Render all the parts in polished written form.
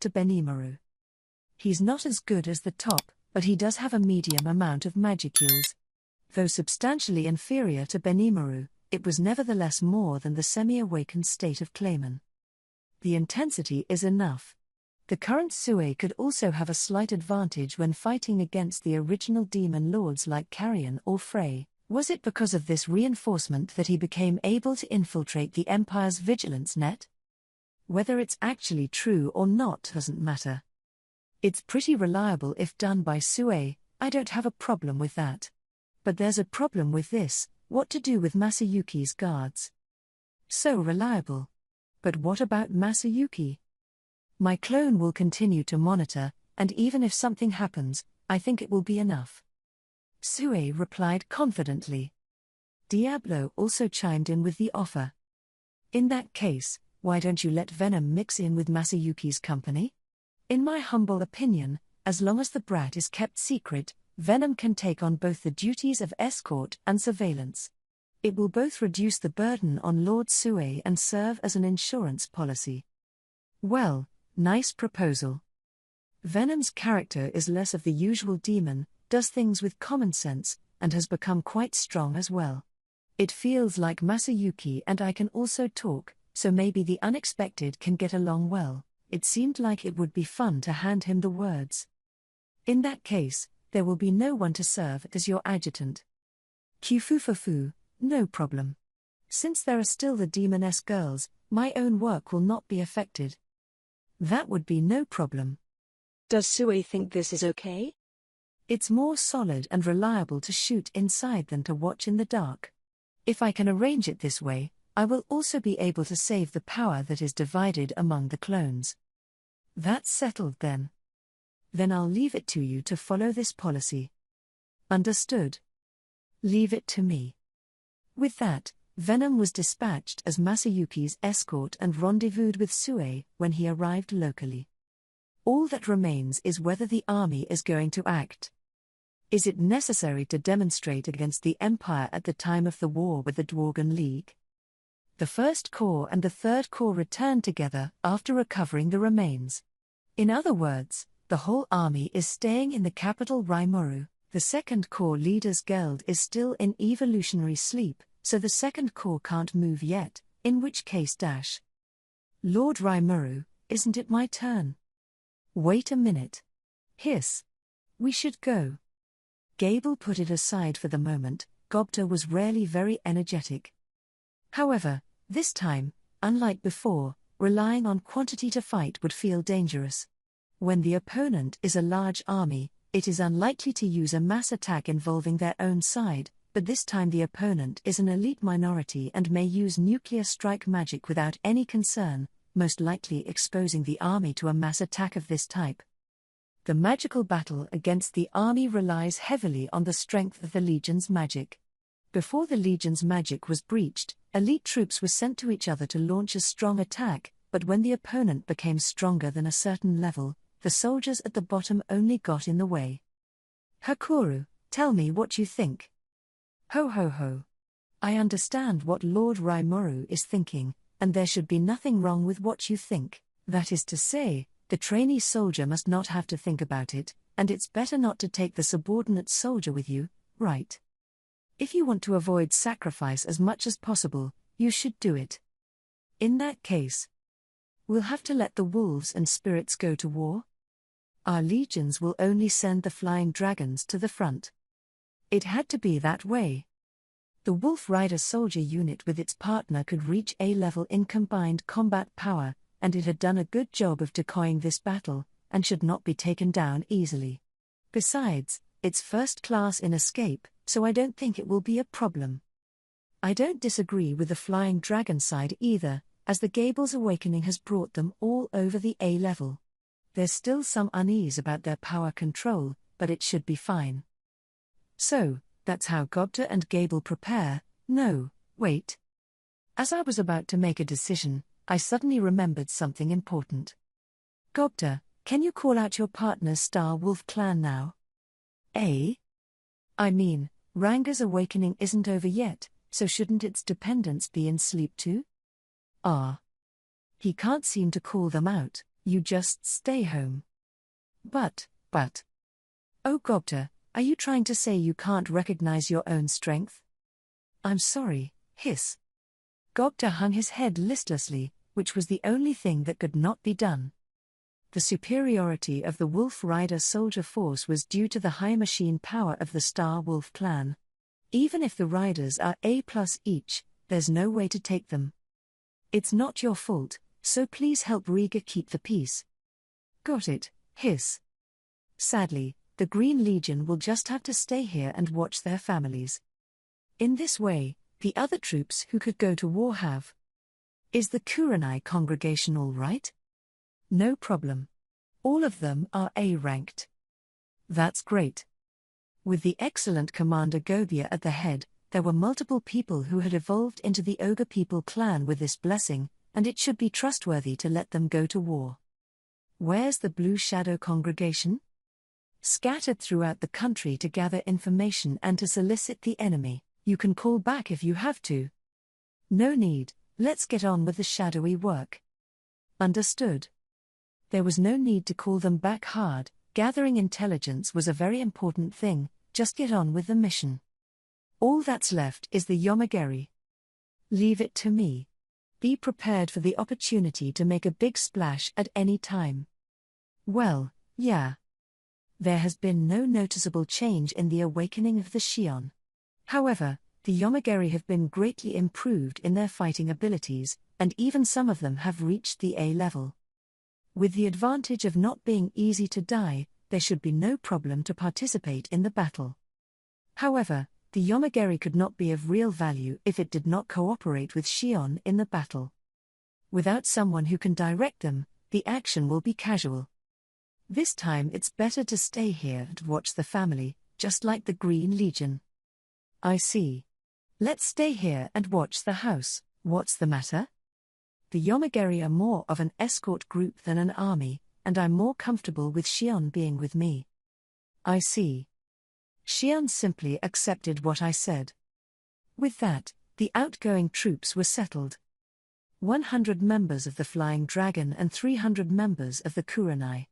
to Benimaru. He's not as good as the top, but he does have a medium amount of magicules. Though substantially inferior to Benimaru, it was nevertheless more than the semi-awakened state of Clayman. The intensity is enough. The current Sue could also have a slight advantage when fighting against the original demon lords like Carrion or Frey. Was it because of this reinforcement that he became able to infiltrate the Empire's vigilance net? Whether it's actually true or not doesn't matter. It's pretty reliable if done by Sue, I don't have a problem with that. But there's a problem with this: what to do with Masayuki's guards? So reliable. But what about Masayuki? My clone will continue to monitor, and even if something happens, I think it will be enough. Sue replied confidently. Diablo also chimed in with the offer. In that case, why don't you let Venom mix in with Masayuki's company? In my humble opinion, as long as the brat is kept secret, Venom can take on both the duties of escort and surveillance. It will both reduce the burden on Lord Sue and serve as an insurance policy. Well, nice proposal. Venom's character is less of the usual demon, does things with common sense, and has become quite strong as well. It feels like Masayuki and I can also talk, so maybe the unexpected can get along well. It seemed like it would be fun to hand him the words. In that case, there will be no one to serve as your adjutant. Kufufufu, no problem. Since there are still the demoness girls, my own work will not be affected. That would be no problem. Does Sue think this is okay? It's more solid and reliable to shoot inside than to watch in the dark. If I can arrange it this way, I will also be able to save the power that is divided among the clones. That's settled then. Then I'll leave it to you to follow this policy. Understood. Leave it to me. With that, Venom was dispatched as Masayuki's escort and rendezvoused with Sue when he arrived locally. All that remains is whether the army is going to act. Is it necessary to demonstrate against the Empire at the time of the war with the Dworgen League? The First Corps and the Third Corps returned together after recovering the remains. In other words, the whole army is staying in the capital Rimuru. The Second Corps leader's Geld is still in evolutionary sleep, so the Second Corps can't move yet, in which case Lord Rimuru, isn't it my turn? Wait a minute. Hiss. We should go. Gable put it aside for the moment. Gobta was rarely very energetic. However, this time, unlike before, relying on quantity to fight would feel dangerous. When the opponent is a large army, it is unlikely to use a mass attack involving their own side, but this time the opponent is an elite minority and may use nuclear strike magic without any concern, most likely exposing the army to a mass attack of this type. The magical battle against the army relies heavily on the strength of the Legion's magic. Before the Legion's magic was breached, elite troops were sent to each other to launch a strong attack, but when the opponent became stronger than a certain level, the soldiers at the bottom only got in the way. Hakuru, tell me what you think. Ho ho ho. I understand what Lord Rimuru is thinking, and there should be nothing wrong with what you think. That is to say, the trainee soldier must not have to think about it, and it's better not to take the subordinate soldier with you, right? If you want to avoid sacrifice as much as possible, you should do it. In that case, we'll have to let the wolves and spirits go to war. Our legions will only send the flying dragons to the front. It had to be that way. The Wolf Rider soldier unit with its partner could reach A level in combined combat power, and it had done a good job of decoying this battle, and should not be taken down easily. Besides, it's first class in escape, so I don't think it will be a problem. I don't disagree with the Flying Dragon side either, as the Gable's awakening has brought them all over the A level. There's still some unease about their power control, but it should be fine. So, that's how Gobta and Gable prepare. No, wait. As I was about to make a decision, I suddenly remembered something important. Gobta, can you call out your partner's Star Wolf clan now? I mean, Ranga's awakening isn't over yet, so shouldn't its dependents be in sleep too? He can't seem to call them out. You just stay home. But. Oh Gobta, are you trying to say you can't recognize your own strength? I'm sorry, hiss. Gobta hung his head listlessly, which was the only thing that could not be done. The superiority of the Wolf Rider soldier force was due to the high machine power of the Star Wolf clan. Even if the riders are A+ each, there's no way to take them. It's not your fault, so please help Riga keep the peace. Got it, hiss. Sadly, the Green Legion will just have to stay here and watch their families. In this way, the other troops who could go to war have. Is the Kurenai congregation all right? No problem. All of them are A-ranked. That's great. With the excellent Commander Gobia at the head, there were multiple people who had evolved into the Ogre People clan with this blessing, and it should be trustworthy to let them go to war. Where's the Blue Shadow congregation? Scattered throughout the country to gather information and to solicit the enemy. You can call back if you have to. No need, let's get on with the shadowy work. Understood. There was no need to call them back hard, gathering intelligence was a very important thing, just get on with the mission. All that's left is the Yomageri. Leave it to me. Be prepared for the opportunity to make a big splash at any time. Well, yeah. There has been no noticeable change in the awakening of the Shion. However, the Yomageri have been greatly improved in their fighting abilities, and even some of them have reached the A level. With the advantage of not being easy to die, there should be no problem to participate in the battle. However, the Yomageri could not be of real value if it did not cooperate with Shion in the battle. Without someone who can direct them, the action will be casual. This time it's better to stay here and watch the family, just like the Green Legion. I see. Let's stay here and watch the house. What's the matter? The Yomageri are more of an escort group than an army, and I'm more comfortable with Shion being with me. I see. Shion simply accepted what I said. With that, the outgoing troops were settled. 100 members of the Flying Dragon and 300 members of the Kurenai.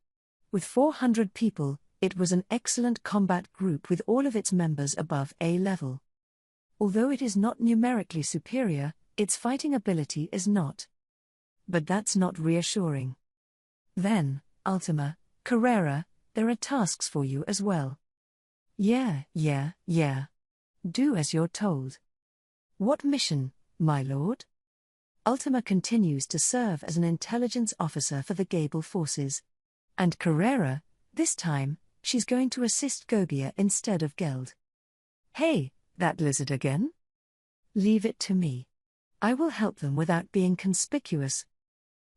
With 400 people, it was an excellent combat group with all of its members above A level. Although it is not numerically superior, its fighting ability is not. But that's not reassuring. Then, Ultima, Carrera, there are tasks for you as well. Yeah. Do as you're told. What mission, my lord? Ultima continues to serve as an intelligence officer for the Gable forces. And Carrera, this time, she's going to assist Gobia instead of Geld. Hey, that lizard again? Leave it to me. I will help them without being conspicuous.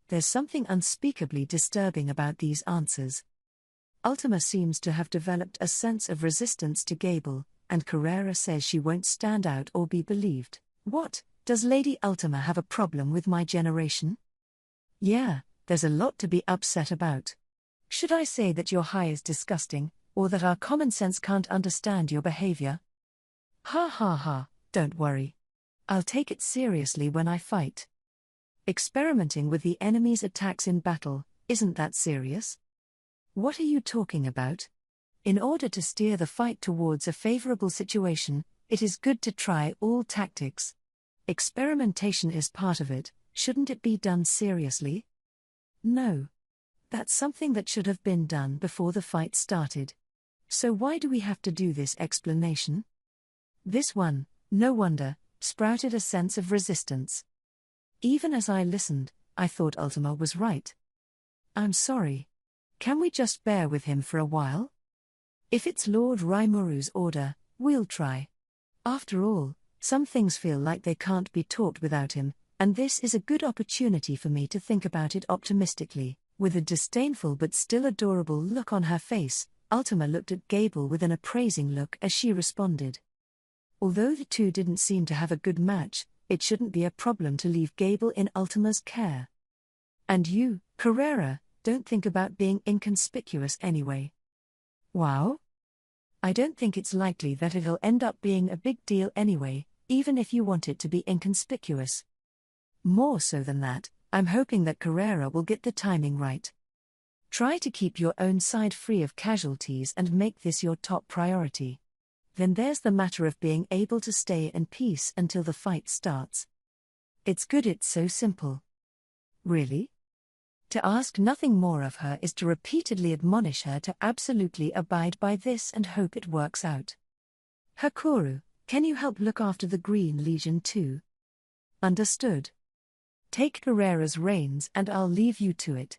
There's something unspeakably disturbing about these answers. Ultima seems to have developed a sense of resistance to Gable, and Carrera says she won't stand out or be believed. What, does Lady Ultima have a problem with my generation? Yeah, there's a lot to be upset about. Should I say that your high is disgusting, or that our common sense can't understand your behavior? Ha, don't worry. I'll take it seriously when I fight. Experimenting with the enemy's attacks in battle, isn't that serious? What are you talking about? In order to steer the fight towards a favorable situation, it is good to try all tactics. Experimentation is part of it, shouldn't it be done seriously? No. That's something that should have been done before the fight started. So why do we have to do this explanation? This one, no wonder, sprouted a sense of resistance. Even as I listened, I thought Ultima was right. I'm sorry. Can we just bear with him for a while? If it's Lord Raimuru's order, we'll try. After all, some things feel like they can't be taught without him, and this is a good opportunity for me to think about it optimistically. With a disdainful but still adorable look on her face, Ultima looked at Gable with an appraising look as she responded. Although the two didn't seem to have a good match, it shouldn't be a problem to leave Gable in Ultima's care. And you, Carrera, don't think about being inconspicuous anyway. Wow? I don't think it's likely that it'll end up being a big deal anyway, even if you want it to be inconspicuous. More so than that, I'm hoping that Carrera will get the timing right. Try to keep your own side free of casualties and make this your top priority. Then there's the matter of being able to stay in peace until the fight starts. It's good it's so simple. Really? To ask nothing more of her is to repeatedly admonish her to absolutely abide by this and hope it works out. Hakuru, can you help look after the Green Legion too? Understood. Take Guerrera's reins and I'll leave you to it.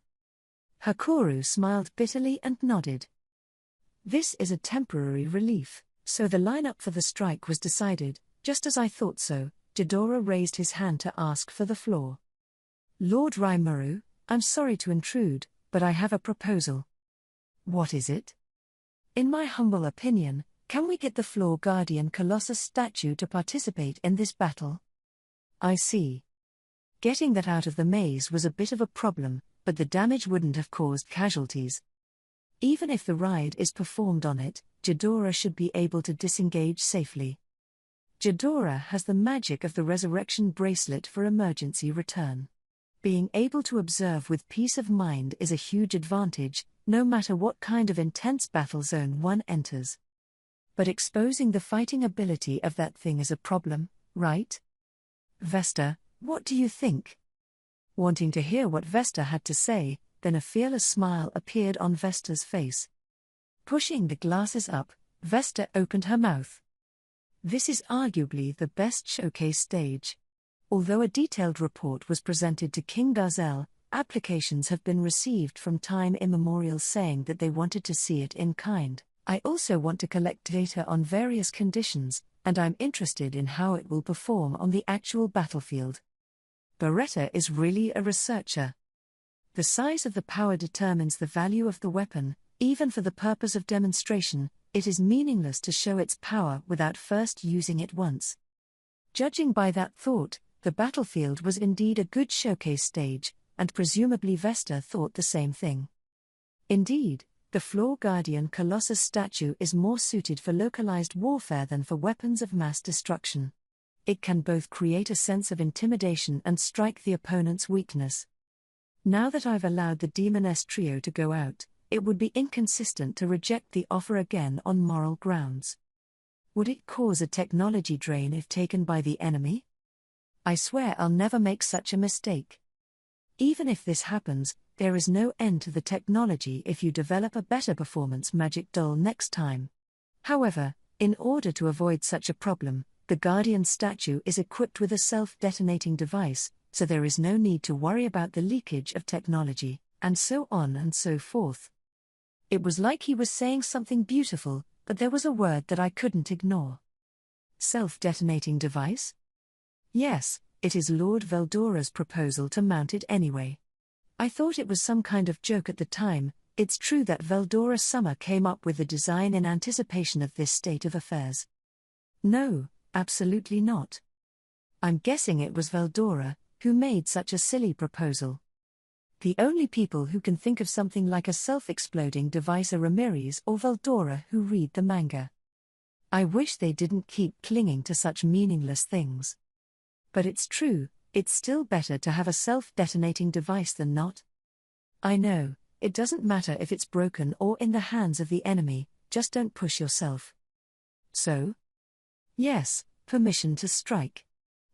Hakuru smiled bitterly and nodded. This is a temporary relief, so the lineup for the strike was decided. Just as I thought so, Jidora raised his hand to ask for the floor. Lord Rimuru, I'm sorry to intrude, but I have a proposal. What is it? In my humble opinion, can we get the Floor Guardian Colossus statue to participate in this battle? I see. Getting that out of the maze was a bit of a problem, but the damage wouldn't have caused casualties. Even if the ride is performed on it, Jidora should be able to disengage safely. Jidora has the magic of the resurrection bracelet for emergency return. Being able to observe with peace of mind is a huge advantage, no matter what kind of intense battle zone one enters. But exposing the fighting ability of that thing is a problem, right? Vesta, what do you think? Wanting to hear what Vesta had to say, then a fearless smile appeared on Vesta's face. Pushing the glasses up, Vesta opened her mouth. This is arguably the best showcase stage. Although a detailed report was presented to King Garzel, applications have been received from time immemorial saying that they wanted to see it in kind. I also want to collect data on various conditions, and I'm interested in how it will perform on the actual battlefield. Beretta is really a researcher. The size of the power determines the value of the weapon. Even for the purpose of demonstration, it is meaningless to show its power without first using it once. Judging by that thought, the battlefield was indeed a good showcase stage, and presumably Vesta thought the same thing. Indeed, the Floor Guardian Colossus statue is more suited for localized warfare than for weapons of mass destruction. It can both create a sense of intimidation and strike the opponent's weakness. Now that I've allowed the Demoness trio to go out, it would be inconsistent to reject the offer again on moral grounds. Would it cause a technology drain if taken by the enemy? I swear I'll never make such a mistake. Even if this happens, there is no end to the technology if you develop a better performance magic doll next time. However, in order to avoid such a problem, the Guardian statue is equipped with a self-detonating device, so there is no need to worry about the leakage of technology, and so on and so forth. It was like he was saying something beautiful, but there was a word that I couldn't ignore. Self-detonating device? Yes, it is Lord Veldora's proposal to mount it anyway. I thought it was some kind of joke at the time. It's true that Veldora Summer came up with the design in anticipation of this state of affairs. No, absolutely not. I'm guessing it was Veldora who made such a silly proposal. The only people who can think of something like a self-exploding device are Ramirez or Veldora who read the manga. I wish they didn't keep clinging to such meaningless things. But it's true, it's still better to have a self-detonating device than not. I know, it doesn't matter if it's broken or in the hands of the enemy, just don't push yourself. So? Yes, permission to strike.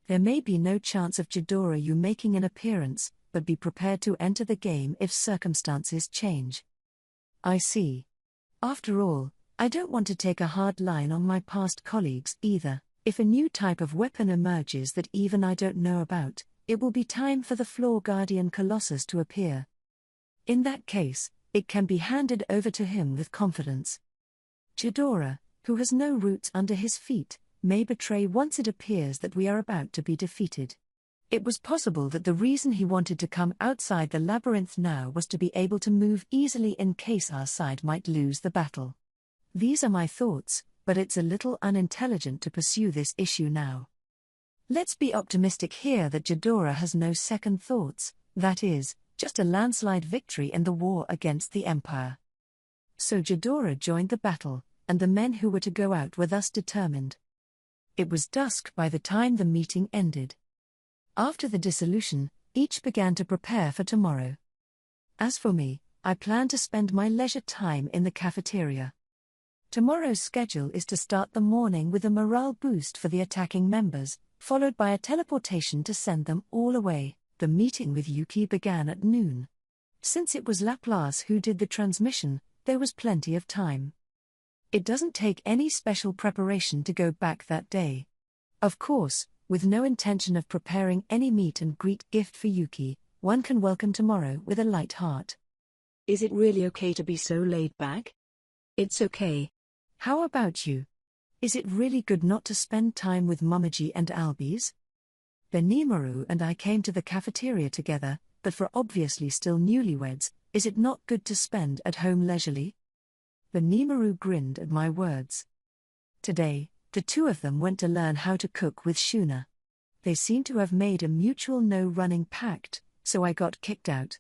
There may be no chance of Jidora you making an appearance, but be prepared to enter the game if circumstances change. I see. After all, I don't want to take a hard line on my past colleagues either. If a new type of weapon emerges that even I don't know about, it will be time for the Floor Guardian Colossus to appear. In that case, it can be handed over to him with confidence. Jidora, who has no roots under his feet, may betray once it appears that we are about to be defeated. It was possible that the reason he wanted to come outside the labyrinth now was to be able to move easily in case our side might lose the battle. These are my thoughts, but it's a little unintelligent to pursue this issue now. Let's be optimistic here that Jidora has no second thoughts, that is, just a landslide victory in the war against the Empire. So Jidora joined the battle, and the men who were to go out were thus determined. It was dusk by the time the meeting ended. After the dissolution, each began to prepare for tomorrow. As for me, I plan to spend my leisure time in the cafeteria. Tomorrow's schedule is to start the morning with a morale boost for the attacking members, followed by a teleportation to send them all away. The meeting with Yuki began at noon. Since it was Laplace who did the transmission, there was plenty of time. It doesn't take any special preparation to go back that day. Of course, with no intention of preparing any meet and greet gift for Yuki, one can welcome tomorrow with a light heart. Is it really okay to be so laid back? It's okay. How about you? Is it really good not to spend time with Momoji and Albies? Benimaru and I came to the cafeteria together, but for obviously still newlyweds, is it not good to spend at home leisurely? Benimaru grinned at my words. Today, the two of them went to learn how to cook with Shuna. They seem to have made a mutual no-running pact, so I got kicked out.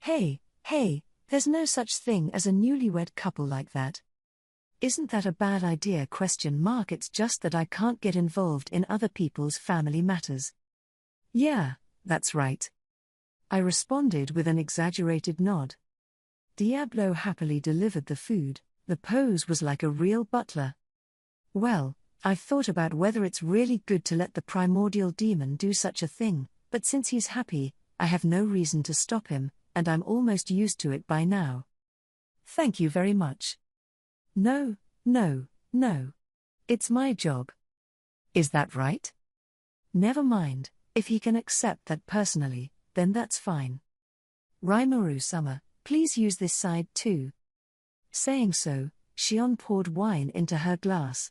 Hey, there's no such thing as a newlywed couple like that. Isn't that a bad idea? It's just that I can't get involved in other people's family matters. Yeah, that's right. I responded with an exaggerated nod. Diablo happily delivered the food. The pose was like a real butler. Well, I've thought about whether it's really good to let the primordial demon do such a thing, but since he's happy, I have no reason to stop him, and I'm almost used to it by now. Thank you very much. No. It's my job. Is that right? Never mind, if he can accept that personally, then that's fine. Rimuru-sama, please use this side too. Saying so, Shion poured wine into her glass.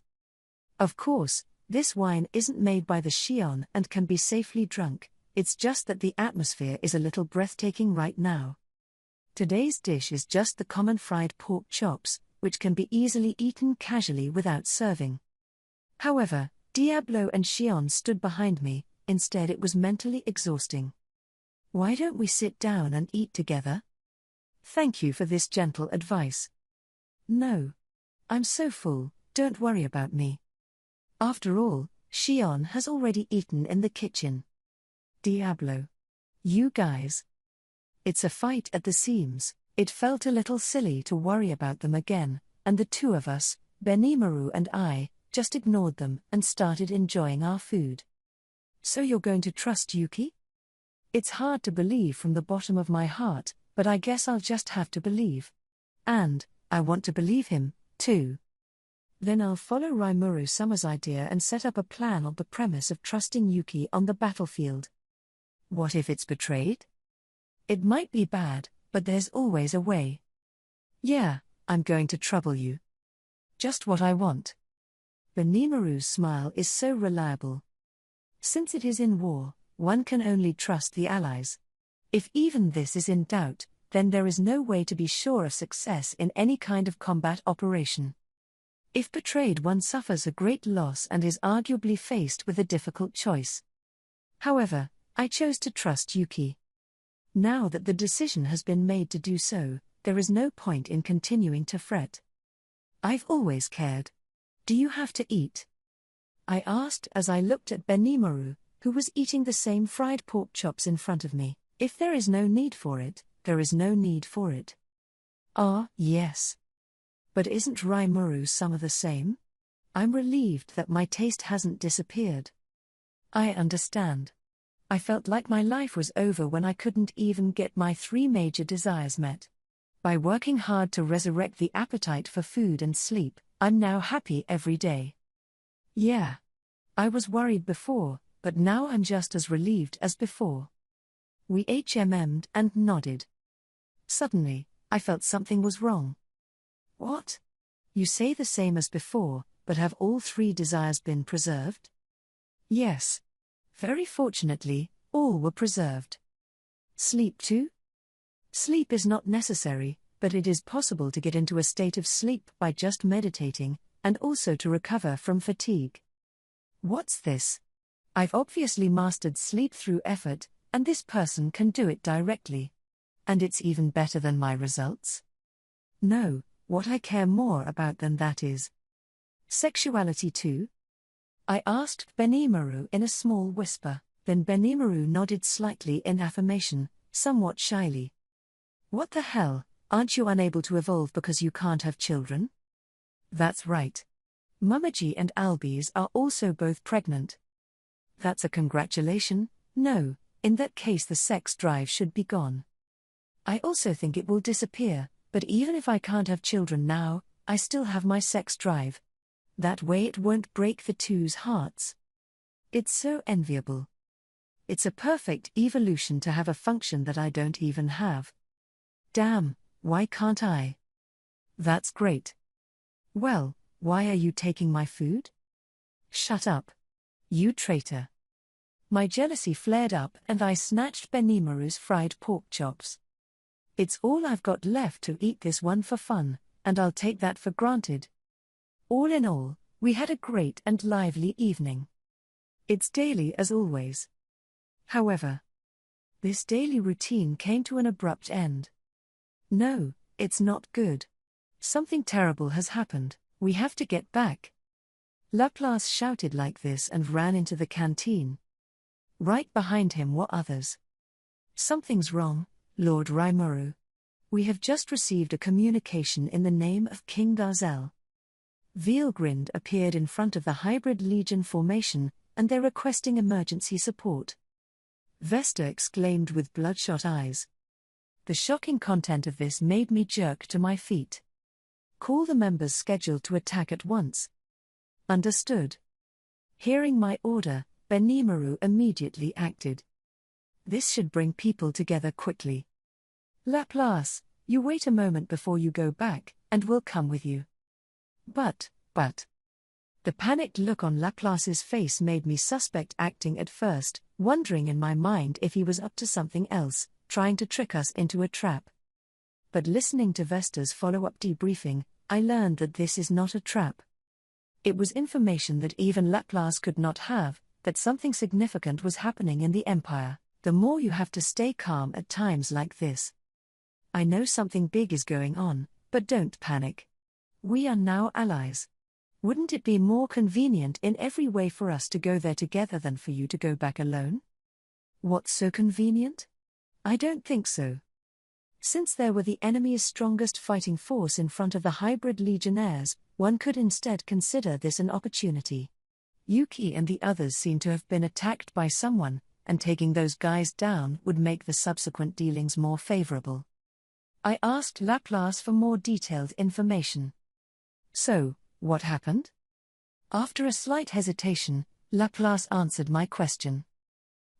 Of course, this wine isn't made by the Shion and can be safely drunk, it's just that the atmosphere is a little breathtaking right now. Today's dish is just the common fried pork chops, which can be easily eaten casually without serving. However, Diablo and Shion stood behind me, instead it was mentally exhausting. Why don't we sit down and eat together? Thank you for this gentle advice. No. I'm so full, don't worry about me. After all, Shion has already eaten in the kitchen. Diablo. You guys. It's a fight at the seams. It felt a little silly to worry about them again, and the two of us, Benimaru and I, just ignored them and started enjoying our food. So you're going to trust Yuki? It's hard to believe from the bottom of my heart, but I guess I'll just have to believe. And, I want to believe him, too. Then I'll follow Rimuru-sama's idea and set up a plan on the premise of trusting Yuki on the battlefield. What if it's betrayed? It might be bad, but there's always a way. Yeah, I'm going to trouble you. Just what I want. Benimaru's smile is so reliable. Since it is in war, one can only trust the allies. If even this is in doubt, then there is no way to be sure of success in any kind of combat operation. If betrayed, one suffers a great loss and is arguably faced with a difficult choice. However, I chose to trust Yuki. Now that the decision has been made to do so, there is no point in continuing to fret. I've always cared. Do you have to eat? I asked as I looked at Benimaru, who was eating the same fried pork chops in front of me. If there is no need for it, there is no need for it. Ah, yes. But isn't Rimuru-sama the same? I'm relieved that my taste hasn't disappeared. I understand. I felt like my life was over when I couldn't even get my 3 major desires met. By working hard to resurrect the appetite for food and sleep, I'm now happy every day. Yeah. I was worried before, but now I'm just as relieved as before. We HMM'd and nodded. Suddenly, I felt something was wrong. What? You say the same as before, but have all 3 desires been preserved? Yes. Very fortunately, all were preserved. Sleep too? Sleep is not necessary, but it is possible to get into a state of sleep by just meditating, and also to recover from fatigue. What's this? I've obviously mastered sleep through effort, and this person can do it directly. And it's even better than my results? No, what I care more about than that is sexuality too? I asked Benimaru in a small whisper, then Benimaru nodded slightly in affirmation, somewhat shyly. What the hell, aren't you unable to evolve because you can't have children? That's right. Mummaji and Albies are also both pregnant. That's a congratulation. No, in that case the sex drive should be gone. I also think it will disappear, but even if I can't have children now, I still have my sex drive. That way it won't break the two's hearts. It's so enviable. It's a perfect evolution to have a function that I don't even have. Damn, why can't I? That's great. Well, why are you taking my food? Shut up. You traitor. My jealousy flared up and I snatched Benimaru's fried pork chops. It's all I've got left to eat this one for fun, and I'll take that for granted. All in all, we had a great and lively evening. It's daily as always. However, this daily routine came to an abrupt end. No, it's not good. Something terrible has happened, we have to get back. Laplace shouted like this and ran into the canteen. Right behind him were others. Something's wrong, Lord Rimuru. We have just received a communication in the name of King Darzel. Veilgrind appeared in front of the Hybrid Legion formation, and they're requesting emergency support. Vesta exclaimed with bloodshot eyes. The shocking content of this made me jerk to my feet. Call the members scheduled to attack at once. Understood. Hearing my order, Benimaru immediately acted. This should bring people together quickly. Laplace, you wait a moment before you go back, and we'll come with you. But. The panicked look on Laplace's face made me suspect acting at first, wondering in my mind if he was up to something else, trying to trick us into a trap. But listening to Vesta's follow-up debriefing, I learned that this is not a trap. It was information that even Laplace could not have, that something significant was happening in the Empire. The more you have to stay calm at times like this. I know something big is going on, but don't panic. We are now allies. Wouldn't it be more convenient in every way for us to go there together than for you to go back alone? What's so convenient? I don't think so. Since there were the enemy's strongest fighting force in front of the Hybrid Legionnaires, one could instead consider this an opportunity. Yuki and the others seem to have been attacked by someone, and taking those guys down would make the subsequent dealings more favorable. I asked Laplace for more detailed information. So, what happened? After a slight hesitation, Laplace answered my question.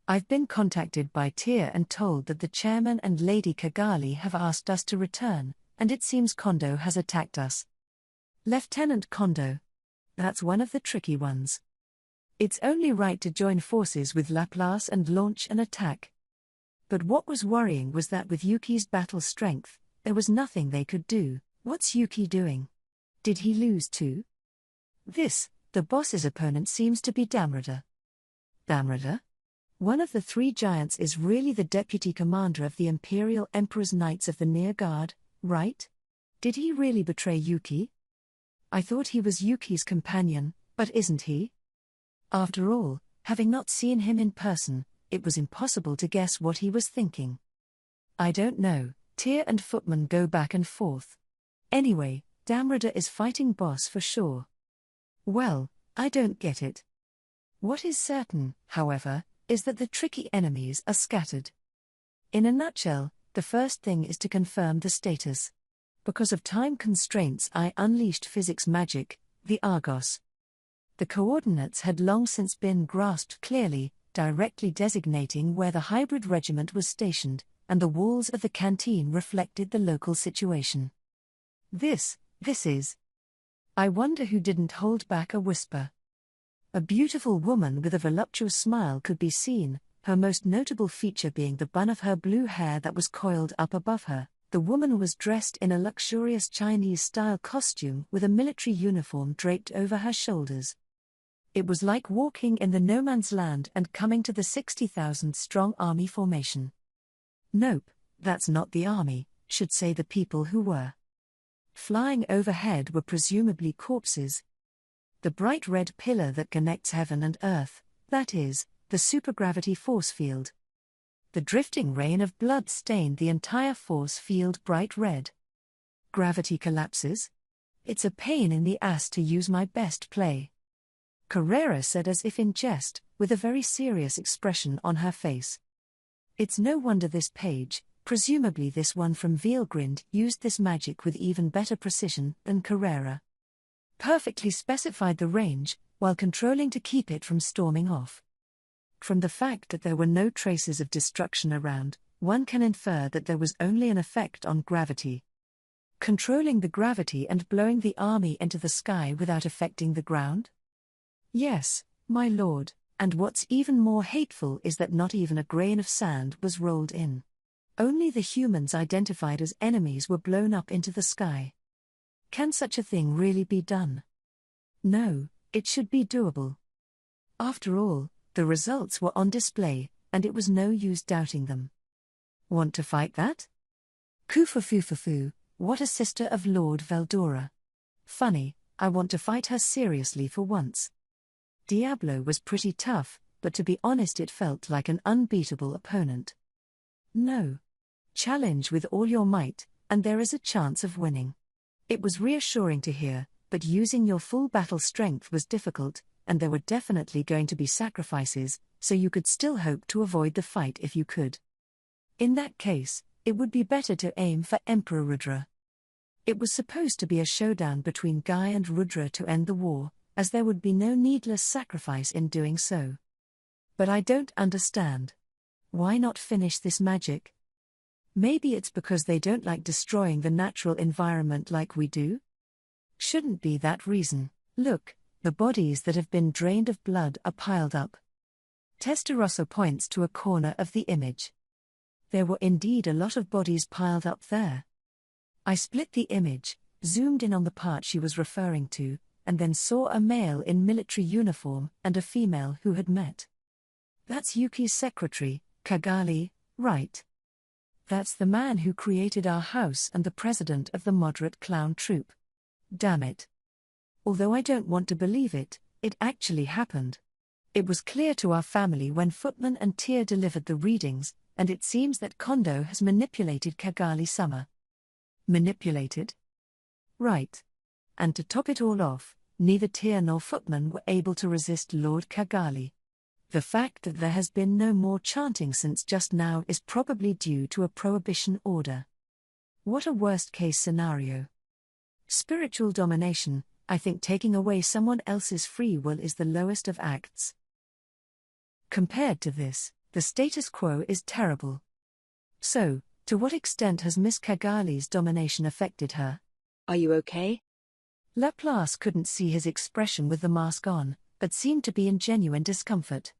I've been contacted by Tyr and told that the chairman and Lady Kigali have asked us to return, and it seems Kondo has attacked us. Lieutenant Kondo. That's one of the tricky ones. It's only right to join forces with Laplace and launch an attack. But what was worrying was that with Yuki's battle strength, there was nothing they could do. What's Yuki doing? Did he lose too? The boss's opponent seems to be Damrada. Damrada? One of the three giants is really the deputy commander of the Imperial Emperor's Knights of the Near Guard, right? Did he really betray Yuki? I thought he was Yuki's companion, but isn't he? After all, having not seen him in person, it was impossible to guess what he was thinking. I don't know, Tyr and Footman go back and forth. Anyway, Damrada is fighting boss for sure. Well, I don't get it. What is certain, however, is that the tricky enemies are scattered. In a nutshell, the first thing is to confirm the status. Because of time constraints, I unleashed physics magic, the Argos. The coordinates had long since been grasped clearly, directly designating where the hybrid regiment was stationed, and the walls of the canteen reflected the local situation. This is. I wonder who didn't hold back a whisper. A beautiful woman with a voluptuous smile could be seen, her most notable feature being the bun of her blue hair that was coiled up above her. The woman was dressed in a luxurious Chinese-style costume with a military uniform draped over her shoulders. It was like walking in the no man's land and coming to the 60,000-strong army formation. Nope, that's not the army, should say the people who were. Flying overhead were presumably corpses. The bright red pillar that connects heaven and earth, that is, the supergravity force field. The drifting rain of blood stained the entire force field bright red. Gravity collapses? It's a pain in the ass to use my best play. Carrera said as if in jest, with a very serious expression on her face. It's no wonder this page, presumably this one from Veilgrind, used this magic with even better precision than Carrera. Perfectly specified the range, while controlling to keep it from storming off. From the fact that there were no traces of destruction around, one can infer that there was only an effect on gravity. Controlling the gravity and blowing the army into the sky without affecting the ground? Yes, my lord, and what's even more hateful is that not even a grain of sand was rolled in. Only the humans identified as enemies were blown up into the sky. Can such a thing really be done? No, it should be doable. After all, the results were on display, and it was no use doubting them. Want to fight that? Kufufufufu, what a sister of Lord Veldora. Funny, I want to fight her seriously for once. Diablo was pretty tough, but to be honest it felt like an unbeatable opponent. No. Challenge with all your might, and there is a chance of winning. It was reassuring to hear, but using your full battle strength was difficult, and there were definitely going to be sacrifices, so you could still hope to avoid the fight if you could. In that case, it would be better to aim for Emperor Rudra. It was supposed to be a showdown between Guy and Rudra to end the war, as there would be no needless sacrifice in doing so. But I don't understand. Why not finish this magic? Maybe it's because they don't like destroying the natural environment like we do? Shouldn't be that reason. Look, the bodies that have been drained of blood are piled up. Testarossa points to a corner of the image. There were indeed a lot of bodies piled up there. I split the image, zoomed in on the part she was referring to, and then saw a male in military uniform and a female who had met. That's Yuki's secretary, Kagali, right? That's the man who created our house and the president of the moderate clown troupe. Damn it. Although I don't want to believe it, it actually happened. It was clear to our family when Footman and Tyr delivered the readings, and it seems that Kondo has manipulated Kagali-sama. Manipulated? Right. And to top it all off, neither Tyr nor Footman were able to resist Lord Kagali. The fact that there has been no more chanting since just now is probably due to a prohibition order. What a worst-case scenario. Spiritual domination, I think taking away someone else's free will is the lowest of acts. Compared to this, the status quo is terrible. So, to what extent has Miss Kagali's domination affected her? Are you okay? Laplace couldn't see his expression with the mask on, but seemed to be in genuine discomfort.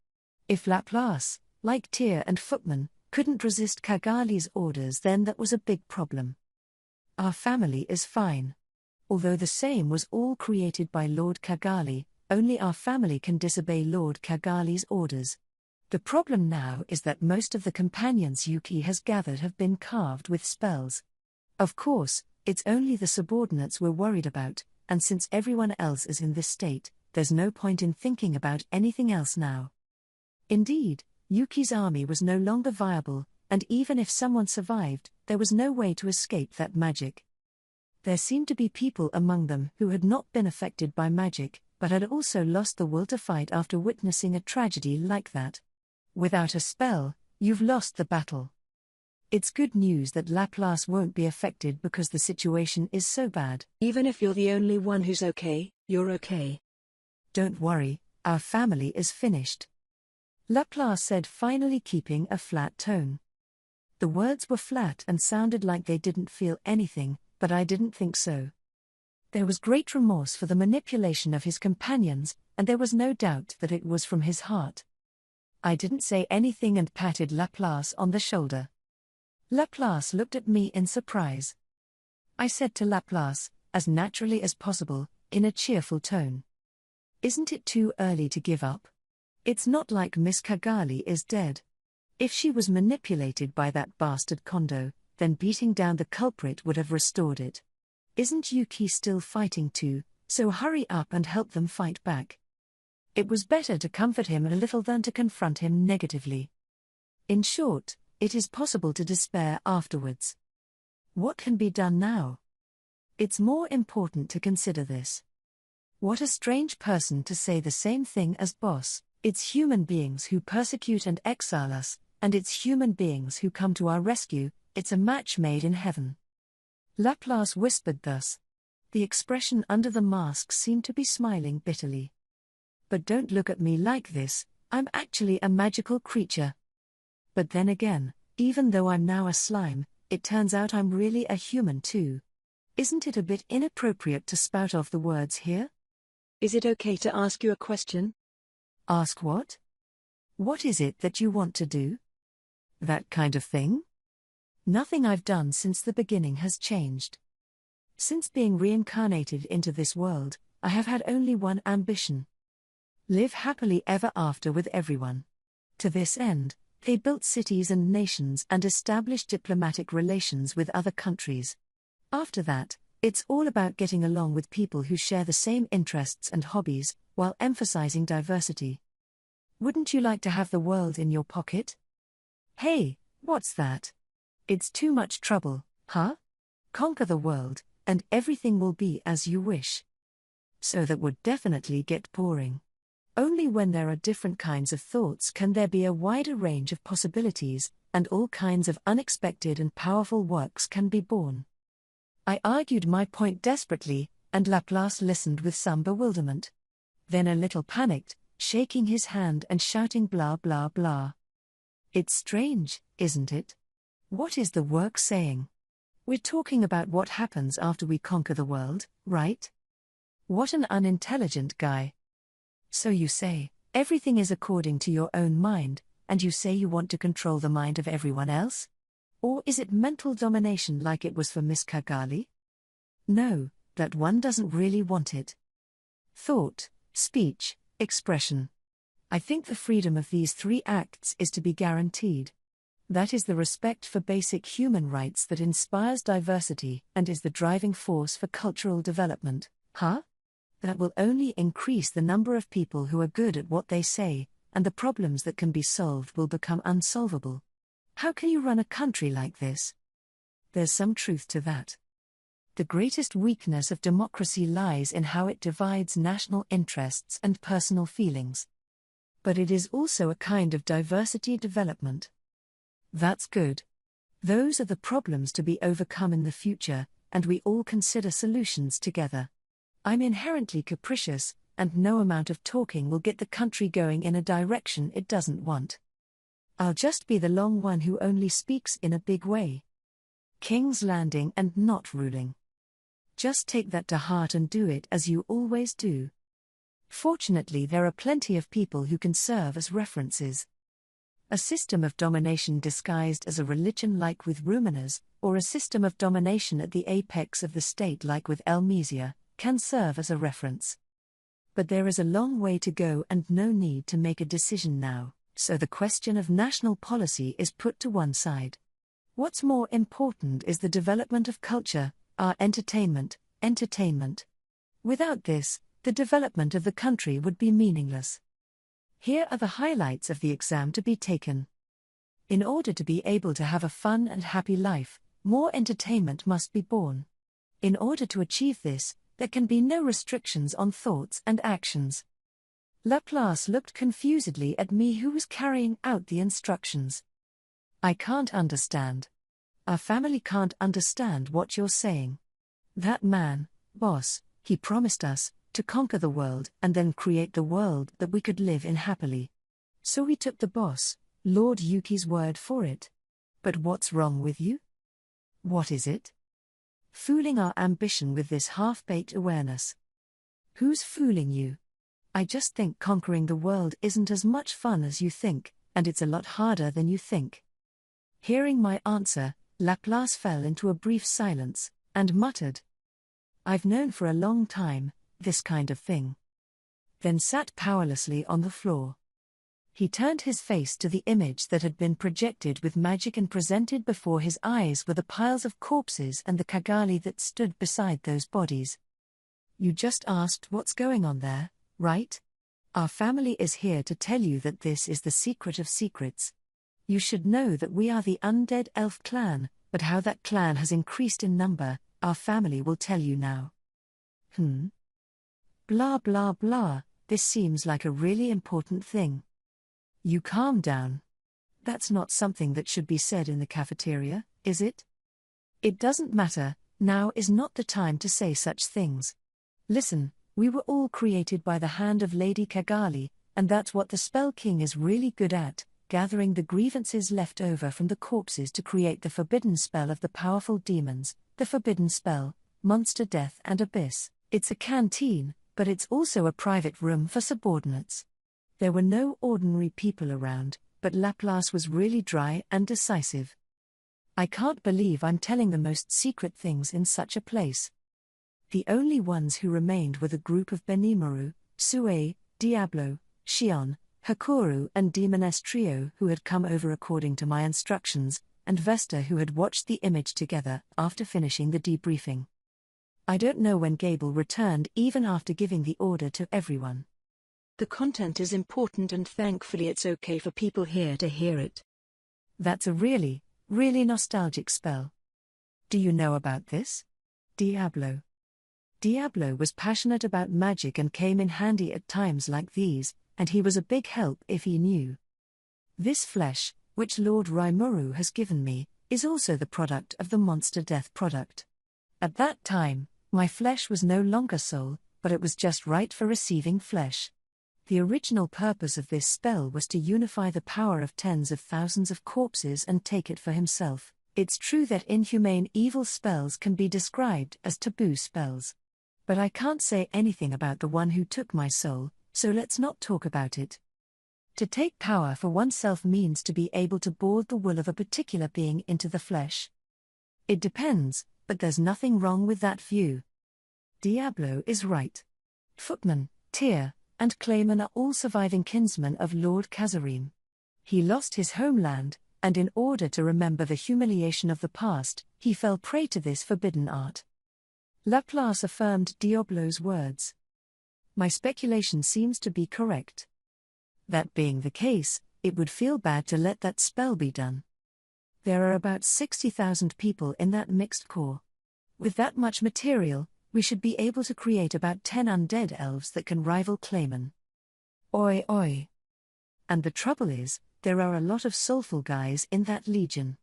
If Laplace, like Tyr and Footman, couldn't resist Kagali's orders, then that was a big problem. Our family is fine. Although the same was all created by Lord Kagali, only our family can disobey Lord Kagali's orders. The problem now is that most of the companions Yuki has gathered have been carved with spells. Of course, it's only the subordinates we're worried about, and since everyone else is in this state, there's no point in thinking about anything else now. Indeed, Yuki's army was no longer viable, and even if someone survived, there was no way to escape that magic. There seemed to be people among them who had not been affected by magic, but had also lost the will to fight after witnessing a tragedy like that. Without a spell, you've lost the battle. It's good news that Laplace won't be affected because the situation is so bad. Even if you're the only one who's okay, you're okay. Don't worry, our family is finished. Laplace said, finally keeping a flat tone. The words were flat and sounded like they didn't feel anything, but I didn't think so. There was great remorse for the manipulation of his companions, and there was no doubt that it was from his heart. I didn't say anything and patted Laplace on the shoulder. Laplace looked at me in surprise. I said to Laplace, as naturally as possible, in a cheerful tone, "Isn't it too early to give up? It's not like Miss Kagali is dead. If she was manipulated by that bastard Kondo, then beating down the culprit would have restored it. Isn't Yuki still fighting too, so hurry up and help them fight back." It was better to comfort him a little than to confront him negatively. In short, it is possible to despair afterwards. What can be done now? It's more important to consider this. What a strange person to say the same thing as boss. It's human beings who persecute and exile us, and it's human beings who come to our rescue. It's a match made in heaven. Laplace whispered thus. The expression under the mask seemed to be smiling bitterly. But don't look at me like this, I'm actually a magical creature. But then again, even though I'm now a slime, it turns out I'm really a human too. Isn't it a bit inappropriate to spout off the words here? Is it okay to ask you a question? Ask what? What is it that you want to do? That kind of thing? Nothing I've done since the beginning has changed. Since being reincarnated into this world, I have had only one ambition. Live happily ever after with everyone. To this end, they built cities and nations and established diplomatic relations with other countries. After that, it's all about getting along with people who share the same interests and hobbies, while emphasizing diversity. Wouldn't you like to have the world in your pocket? Hey, what's that? It's too much trouble, huh? Conquer the world, and everything will be as you wish. So that would definitely get boring. Only when there are different kinds of thoughts can there be a wider range of possibilities, and all kinds of unexpected and powerful works can be born. I argued my point desperately, and Laplace listened with some bewilderment. Then a little panicked, shaking his hand and shouting blah blah blah. It's strange, isn't it? What is the work saying? We're talking about what happens after we conquer the world, right? What an unintelligent guy. So you say, everything is according to your own mind, and you say you want to control the mind of everyone else? Or is it mental domination like it was for Miss Kagali? No, that one doesn't really want it. Thought, speech, expression. I think the freedom of these three acts is to be guaranteed. That is the respect for basic human rights that inspires diversity and is the driving force for cultural development, huh? That will only increase the number of people who are good at what they say, and the problems that can be solved will become unsolvable. How can you run a country like this? There's some truth to that. The greatest weakness of democracy lies in how it divides national interests and personal feelings. But it is also a kind of diversity development. That's good. Those are the problems to be overcome in the future, and we all consider solutions together. I'm inherently capricious, and no amount of talking will get the country going in a direction it doesn't want. I'll just be the long one who only speaks in a big way. King's Landing and not ruling. Just take that to heart and do it as you always do. Fortunately, there are plenty of people who can serve as references. A system of domination disguised as a religion like with Ruminers, or a system of domination at the apex of the state like with Elmesia, can serve as a reference. But there is a long way to go and no need to make a decision now, so the question of national policy is put to one side. What's more important is the development of culture, our entertainment. Without this, the development of the country would be meaningless. Here are the highlights of the exam to be taken. In order to be able to have a fun and happy life, more entertainment must be born. In order to achieve this, there can be no restrictions on thoughts and actions. Laplace looked confusedly at me who was carrying out the instructions. I can't understand. Our family can't understand what you're saying. That man, boss, he promised us to conquer the world and then create the world that we could live in happily. So we took the boss, Lord Yuki's word for it. But what's wrong with you? What is it? Fooling our ambition with this half-baked awareness. Who's fooling you? I just think conquering the world isn't as much fun as you think, and it's a lot harder than you think. Hearing my answer, Laplace fell into a brief silence, and muttered, I've known for a long time, this kind of thing. Then sat powerlessly on the floor. He turned his face to the image that had been projected with magic and presented before his eyes were the piles of corpses and the Kagali that stood beside those bodies. You just asked what's going on there, right? Our family is here to tell you that this is the secret of secrets. You should know that we are the undead elf clan, but how that clan has increased in number, our family will tell you now. Blah blah blah, this seems like a really important thing. You calm down. That's not something that should be said in the cafeteria, is it? It doesn't matter, now is not the time to say such things. Listen, we were all created by the hand of Lady Kagali, and that's what the Spell King is really good at, gathering the grievances left over from the corpses to create the forbidden spell of the powerful demons, the forbidden spell, monster death and abyss. It's a canteen, but it's also a private room for subordinates. There were no ordinary people around, but Laplace was really dry and decisive. I can't believe I'm telling the most secret things in such a place. The only ones who remained were the group of Benimaru, Sue, Diablo, Shion, Hakuru and Demoness Trio who had come over according to my instructions, and Vesta who had watched the image together after finishing the debriefing. I don't know when Gable returned even after giving the order to everyone. The content is important and thankfully it's okay for people here to hear it. That's a really, really nostalgic spell. Do you know about this? Diablo. Diablo was passionate about magic and came in handy at times like these, and he was a big help if he knew. This flesh, which Lord Raimuru has given me, is also the product of the monster death product. At that time, my flesh was no longer soul, but it was just right for receiving flesh. The original purpose of this spell was to unify the power of tens of thousands of corpses and take it for himself. It's true that inhumane evil spells can be described as taboo spells. But I can't say anything about the one who took my soul, so let's not talk about it. To take power for oneself means to be able to board the will of a particular being into the flesh. It depends, but there's nothing wrong with that view. Diablo is right. Footman, Tyr, and Clayman are all surviving kinsmen of Lord Kazarim. He lost his homeland, and in order to remember the humiliation of the past, he fell prey to this forbidden art. Laplace affirmed Diablo's words. My speculation seems to be correct. That being the case, it would feel bad to let that spell be done. There are about 60,000 people in that mixed core. With that much material, we should be able to create about 10 undead elves that can rival Clayman. Oi oi. And the trouble is, there are a lot of soulful guys in that legion.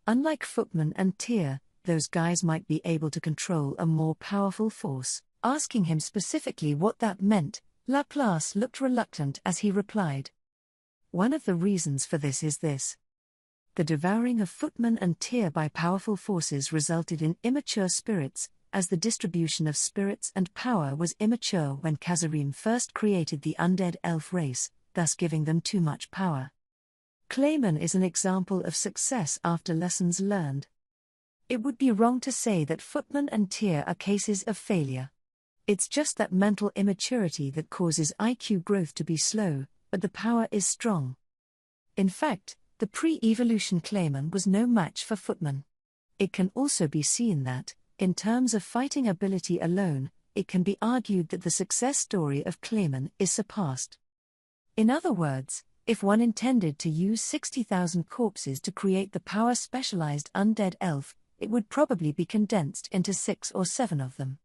Unlike Footman and Tyr, those guys might be able to control a more powerful force. Asking him specifically what that meant, Laplace looked reluctant as he replied. One of the reasons for this is this. The devouring of Footman and Tyr by powerful forces resulted in immature spirits, as the distribution of spirits and power was immature when Kazarim first created the undead elf race, thus giving them too much power. Clayman is an example of success after lessons learned. It would be wrong to say that Footman and Tyr are cases of failure. It's just that mental immaturity that causes IQ growth to be slow, but the power is strong. In fact, the pre-evolution Clayman was no match for Footman. It can also be seen that, in terms of fighting ability alone, it can be argued that the success story of Clayman is surpassed. In other words, if one intended to use 60,000 corpses to create the power-specialized undead elf, it would probably be condensed into 6 or 7 of them.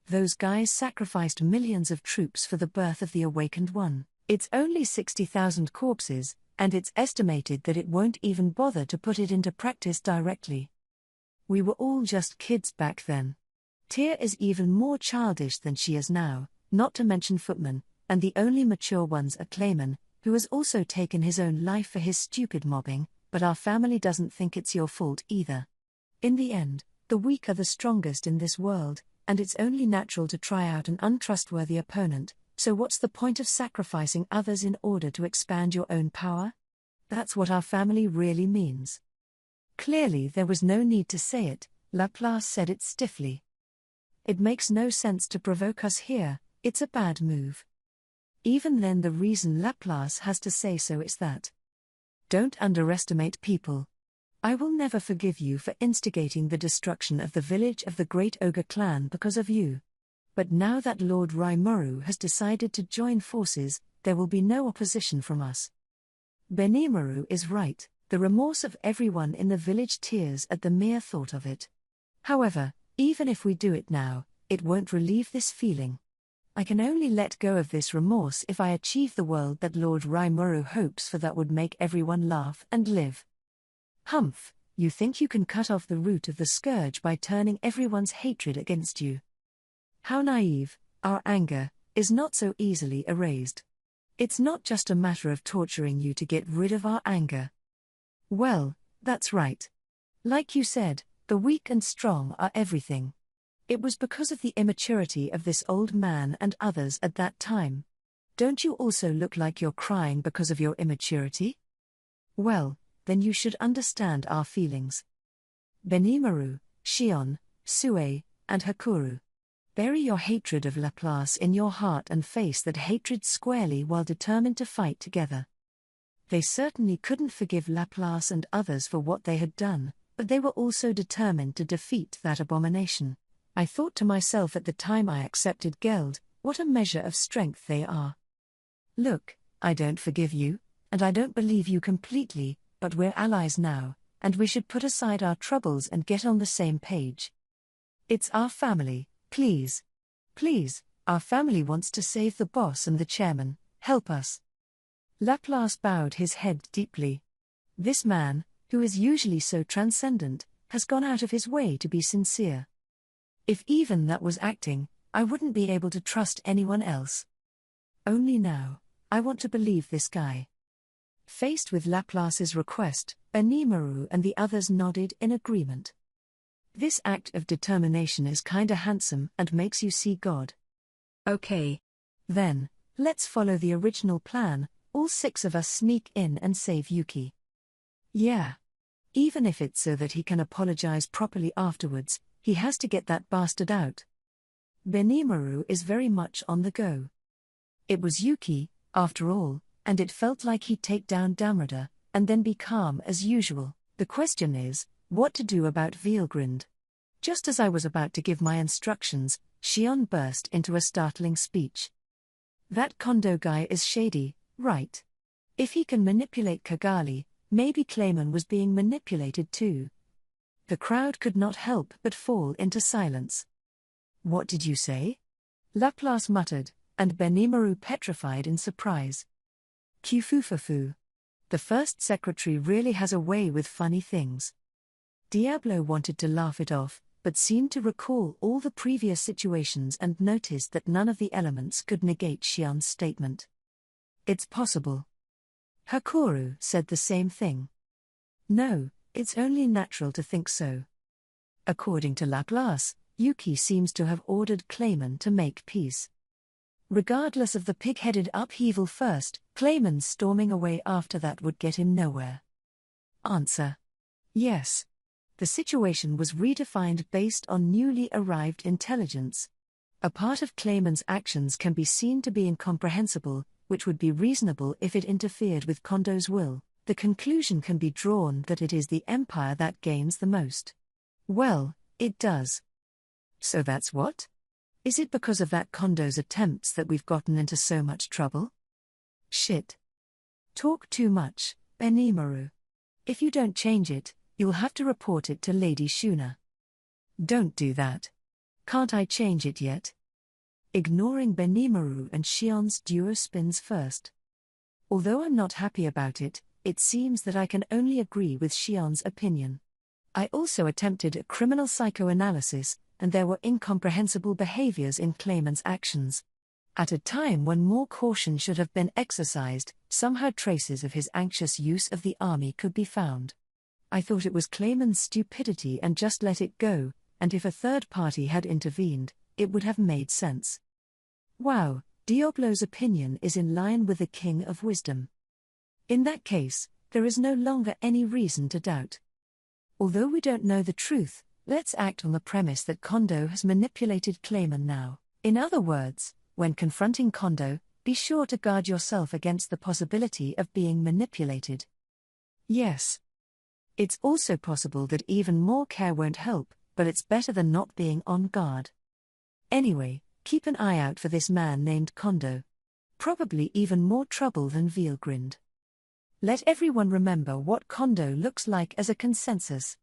Those guys sacrificed millions of troops for the birth of the awakened one. It's only 60,000 corpses, and it's estimated that it won't even bother to put it into practice directly. We were all just kids back then. Tyr is even more childish than she is now, not to mention Footman, and the only mature ones are Clayman, who has also taken his own life for his stupid mobbing, but our family doesn't think it's your fault either. In the end, the weak are the strongest in this world, and it's only natural to try out an untrustworthy opponent, so what's the point of sacrificing others in order to expand your own power? That's what our family really means. Clearly there was no need to say it, Laplace said it stiffly. It makes no sense to provoke us here, it's a bad move. Even then the reason Laplace has to say so is that. Don't underestimate people. I will never forgive you for instigating the destruction of the village of the Great Ogre clan because of you. But now that Lord Raimuru has decided to join forces, there will be no opposition from us. Benimaru is right, The remorse of everyone in the village tears at the mere thought of it. However, even if we do it now, it won't relieve this feeling. I can only let go of this remorse if I achieve the world that Lord Raimuru hopes for, that would make everyone laugh and live. Humph, you think you can cut off the root of the scourge by turning everyone's hatred against you. How naive. Our anger is not so easily erased. It's not just a matter of torturing you to get rid of our anger. Well, that's right. Like you said, the weak and strong are everything. It was because of the immaturity of this old man and others at that time. Don't you also look like you're crying because of your immaturity? Well, then you should understand our feelings. Benimaru, Shion, Sue, and Hakuru. Bury your hatred of Laplace in your heart and face that hatred squarely while determined to fight together. They certainly couldn't forgive Laplace and others for what they had done, but they were also determined to defeat that abomination. I thought to myself at the time I accepted Geld, what a measure of strength they are. Look, I don't forgive you, and I don't believe you completely, but we're allies now, and we should put aside our troubles and get on the same page. It's our family, please. Please, our family wants to save the boss and the chairman, help us. Laplace bowed his head deeply. This man, who is usually so transcendent, has gone out of his way to be sincere. If even that was acting, I wouldn't be able to trust anyone else. Only now, I want to believe this guy. Faced with Laplace's request, Benimaru and the others nodded in agreement. This act of determination is kinda handsome and makes you see God. Okay. Then, let's follow the original plan, all 6 of us sneak in and save Yuki. Yeah. Even if it's so that he can apologize properly afterwards, he has to get that bastard out. Benimaru is very much on the go. It was Yuki, after all, and it felt like he'd take down Damrada, and then be calm as usual. The question is, what to do about Veilgrind. Just as I was about to give my instructions, Shion burst into a startling speech. That Kondo guy is shady, right? If he can manipulate Kigali, maybe Clayman was being manipulated too. The crowd could not help but fall into silence. What did you say? Laplace muttered, and Benimaru petrified in surprise. Kufufafu. The first secretary really has a way with funny things. Diablo wanted to laugh it off, but seemed to recall all the previous situations and noticed that none of the elements could negate Shion's statement. It's possible. Hakuru said the same thing. No, it's only natural to think so. According to Laplace, Yuki seems to have ordered Clayman to make peace. Regardless of the pig-headed upheaval first, Clayman's storming away after that would get him nowhere. Answer. Yes. The situation was redefined based on newly arrived intelligence. A part of Clayman's actions can be seen to be incomprehensible, which would be reasonable if it interfered with Kondo's will. The conclusion can be drawn that it is the Empire that gains the most. Well, it does. So that's what? Is it because of that Kondo's attempts that we've gotten into so much trouble? Shit. Talk too much, Benimaru. If you don't change it, you'll have to report it to Lady Shuna. Don't do that. Can't I change it yet? Ignoring Benimaru and Shion's duo spins first. Although I'm not happy about it, it seems that I can only agree with Shion's opinion. I also attempted a criminal psychoanalysis, and there were incomprehensible behaviors in Clayman's actions. At a time when more caution should have been exercised, somehow traces of his anxious use of the army could be found. I thought it was Clayman's stupidity and just let it go, and if a third party had intervened, it would have made sense. Wow, Diablo's opinion is in line with the King of Wisdom. In that case, there is no longer any reason to doubt. Although we don't know the truth, let's act on the premise that Kondo has manipulated Clayman now. In other words, when confronting Kondo, be sure to guard yourself against the possibility of being manipulated. Yes. It's also possible that even more care won't help, but it's better than not being on guard. Anyway, keep an eye out for this man named Kondo. Probably even more trouble than Veilgrind. Let everyone remember what Kondo looks like as a consensus.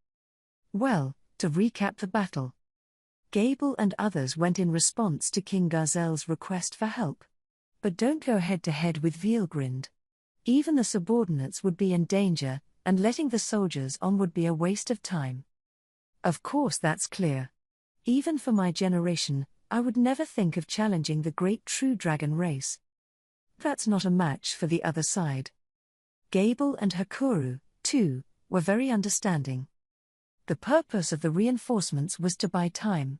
Well, to recap the battle. Gable and others went in response to King Gazel's request for help. But don't go head-to-head with Vielgrind. Even the subordinates would be in danger, and letting the soldiers on would be a waste of time. Of course that's clear. Even for my generation, I would never think of challenging the great true dragon race. That's not a match for the other side. Gable and Hakuru, too, were very understanding. The purpose of the reinforcements was to buy time.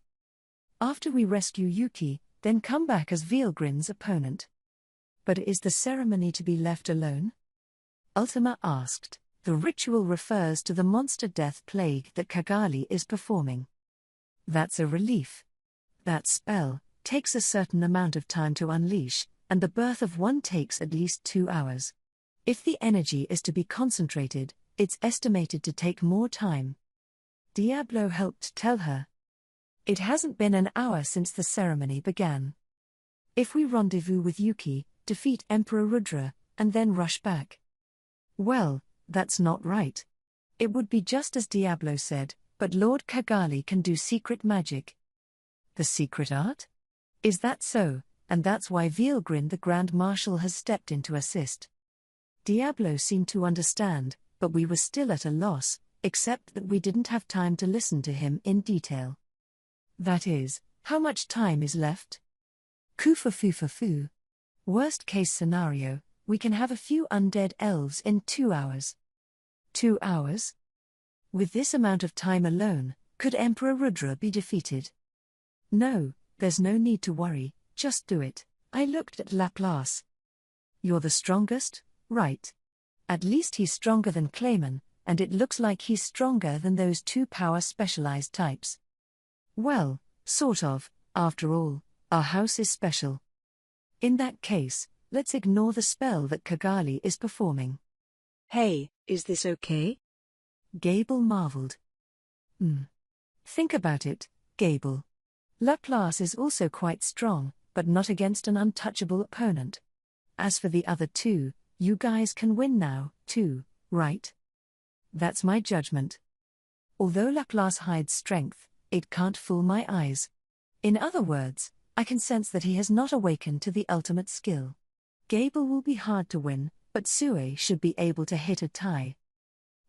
After we rescue Yuki, then come back as Vielgrind's opponent. But is the ceremony to be left alone? Ultima asked. The ritual refers to the monster death plague that Kigali is performing. That's a relief. That spell takes a certain amount of time to unleash, and the birth of one takes at least 2 hours. If the energy is to be concentrated, it's estimated to take more time. Diablo helped tell her. It hasn't been an hour since the ceremony began. If we rendezvous with Yuki, defeat Emperor Rudra, and then rush back. Well, that's not right. It would be just as Diablo said, but Lord Kigali can do secret magic. The secret art? Is that so, and that's why Vielgrind the Grand Marshal has stepped in to assist? Diablo seemed to understand, but we were still at a loss, except that we didn't have time to listen to him in detail. That is, how much time is left? Kufa-fu-fa-fu. Worst case scenario, we can have a few undead elves in 2 hours. 2 hours? With this amount of time alone, could Emperor Rudra be defeated? No, there's no need to worry, just do it. I looked at Laplace. You're the strongest, right? At least he's stronger than Clayman, and it looks like he's stronger than those 2 power-specialized types. Well, sort of, after all, our house is special. In that case, let's ignore the spell that Kigali is performing. Hey, is this okay? Gable marveled. Think about it, Gable. Laplace is also quite strong, but not against an untouchable opponent. As for the other 2, you guys can win now, too, right? That's my judgment. Although Laplace hides strength, it can't fool my eyes. In other words, I can sense that he has not awakened to the ultimate skill. Gable will be hard to win, but Sue should be able to hit a tie.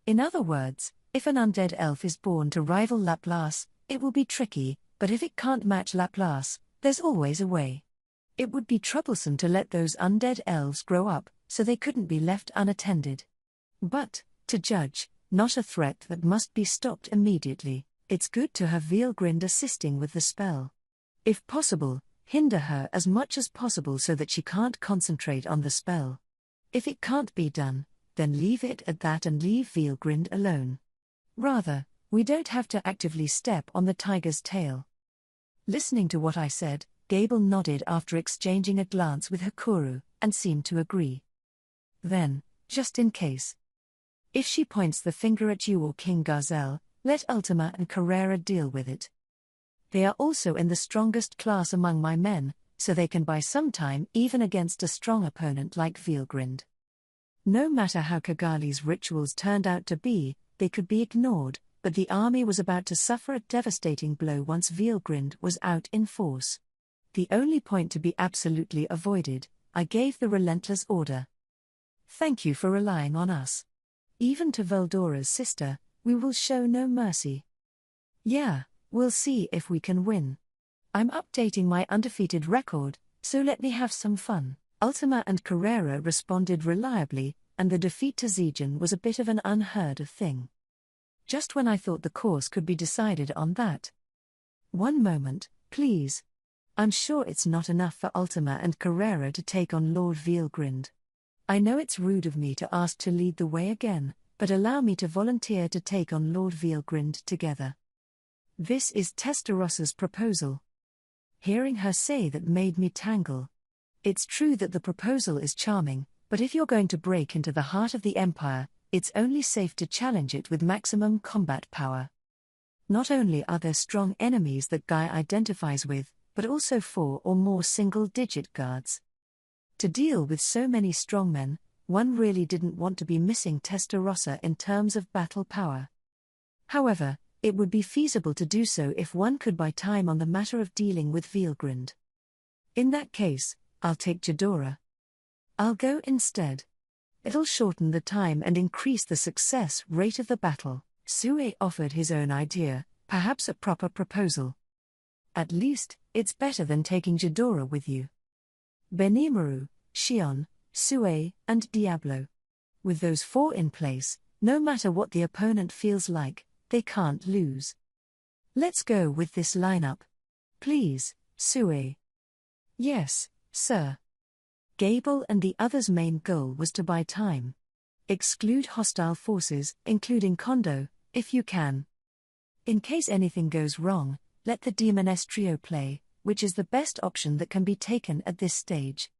In other words, if an undead elf is born to rival Laplace, it will be tricky, but if it can't match Laplace, there's always a way. It would be troublesome to let those undead elves grow up, so they couldn't be left unattended. But, to judge, not a threat that must be stopped immediately. It's good to have Vielgrind assisting with the spell. If possible, hinder her as much as possible so that she can't concentrate on the spell. If it can't be done, then leave it at that and leave Vielgrind alone. Rather, we don't have to actively step on the tiger's tail. Listening to what I said, Gable nodded after exchanging a glance with Hakuru, and seemed to agree. Then, just in case. If she points the finger at you or King Gazel, let Ultima and Carrera deal with it. They are also in the strongest class among my men, so they can buy some time even against a strong opponent like Vielgrind. No matter how Kigali's rituals turned out to be, they could be ignored, but the army was about to suffer a devastating blow once Vielgrind was out in force. The only point to be absolutely avoided, I gave the relentless order. Thank you for relying on us. Even to Veldora's sister, we will show no mercy. Yeah, we'll see if we can win. I'm updating my undefeated record, so let me have some fun. Ultima and Carrera responded reliably, and the defeat to Zijin was a bit of an unheard of thing. Just when I thought the course could be decided on that. One moment, please. I'm sure it's not enough for Ultima and Carrera to take on Lord Vielgrind. I know it's rude of me to ask to lead the way again, but allow me to volunteer to take on Lord Vielgrind together. This is Testarosa's proposal. Hearing her say that made me tangle. It's true that the proposal is charming, but if you're going to break into the heart of the Empire, it's only safe to challenge it with maximum combat power. Not only are there strong enemies that Guy identifies with, but also 4 or more single-digit guards. To deal with so many strongmen, one really didn't want to be missing Testarossa in terms of battle power. However, it would be feasible to do so if one could buy time on the matter of dealing with Vielgrind. In that case, I'll take Ghidorah. I'll go instead. It'll shorten the time and increase the success rate of the battle. Sue offered his own idea, perhaps a proper proposal. At least, it's better than taking Ghidorah with you. Benimaru, Xion, Sue, and Diablo. With those 4 in place, no matter what the opponent feels like, they can't lose. Let's go with this lineup. Please, Sue. Yes, sir. Gable and the others' main goal was to buy time. Exclude hostile forces, including Kondo, if you can. In case anything goes wrong, let the Demoness trio play, which is the best option that can be taken at this stage.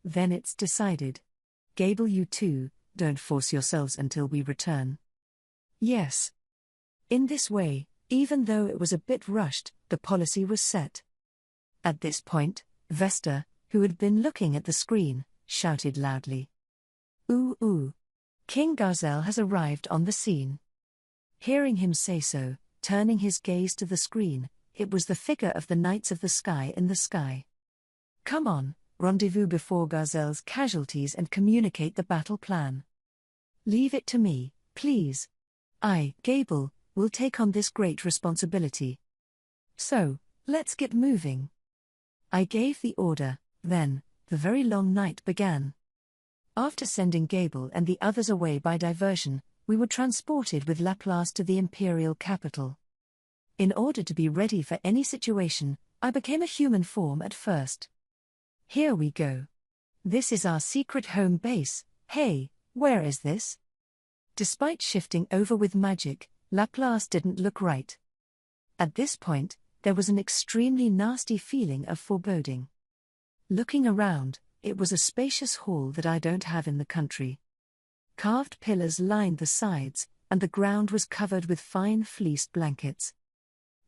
Then it's decided. Gable, you two, don't force yourselves until we return. Yes. In this way, even though it was a bit rushed, the policy was set. At this point, Vesta, who had been looking at the screen, shouted loudly. Ooh ooh. King Garzel has arrived on the scene. Hearing him say so, turning his gaze to the screen, it was the figure of the Knights of the Sky in the sky. Come on, rendezvous before Garzel's casualties and communicate the battle plan. Leave it to me, please. I, Gable, will take on this great responsibility. So, let's get moving. I gave the order, then, the very long night began. After sending Gable and the others away by diversion, we were transported with Laplace to the imperial capital. In order to be ready for any situation, I became a human form at first. Here we go. This is our secret home base. Hey, where is this? Despite shifting over with magic, Laplace didn't look right. At this point, there was an extremely nasty feeling of foreboding. Looking around, it was a spacious hall that I don't have in the country. Carved pillars lined the sides, and the ground was covered with fine fleeced blankets.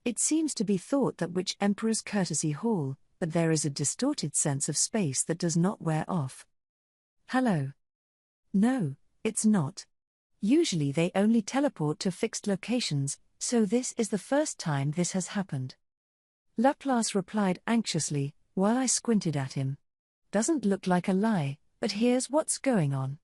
It seems to be thought that which Emperor's Courtesy Hall, but there is a distorted sense of space that does not wear off. Hello. No, it's not. Usually they only teleport to fixed locations, so this is the first time this has happened. Laplace replied anxiously, while I squinted at him. Doesn't look like a lie, but here's what's going on.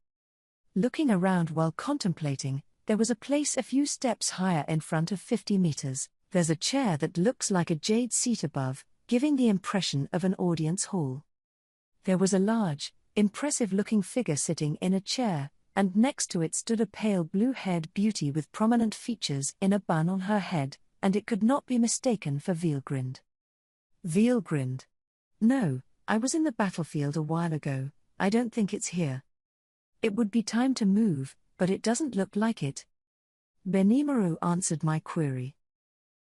Looking around while contemplating, there was a place a few steps higher in front of 50 meters. There's a chair that looks like a jade seat above, giving the impression of an audience hall. There was a large, impressive-looking figure sitting in a chair, and next to it stood a pale blue-haired beauty with prominent features in a bun on her head, and it could not be mistaken for Vielgrind. Vielgrind. No, I was in the battlefield a while ago, I don't think it's here. It would be time to move, but it doesn't look like it. Benimaru answered my query.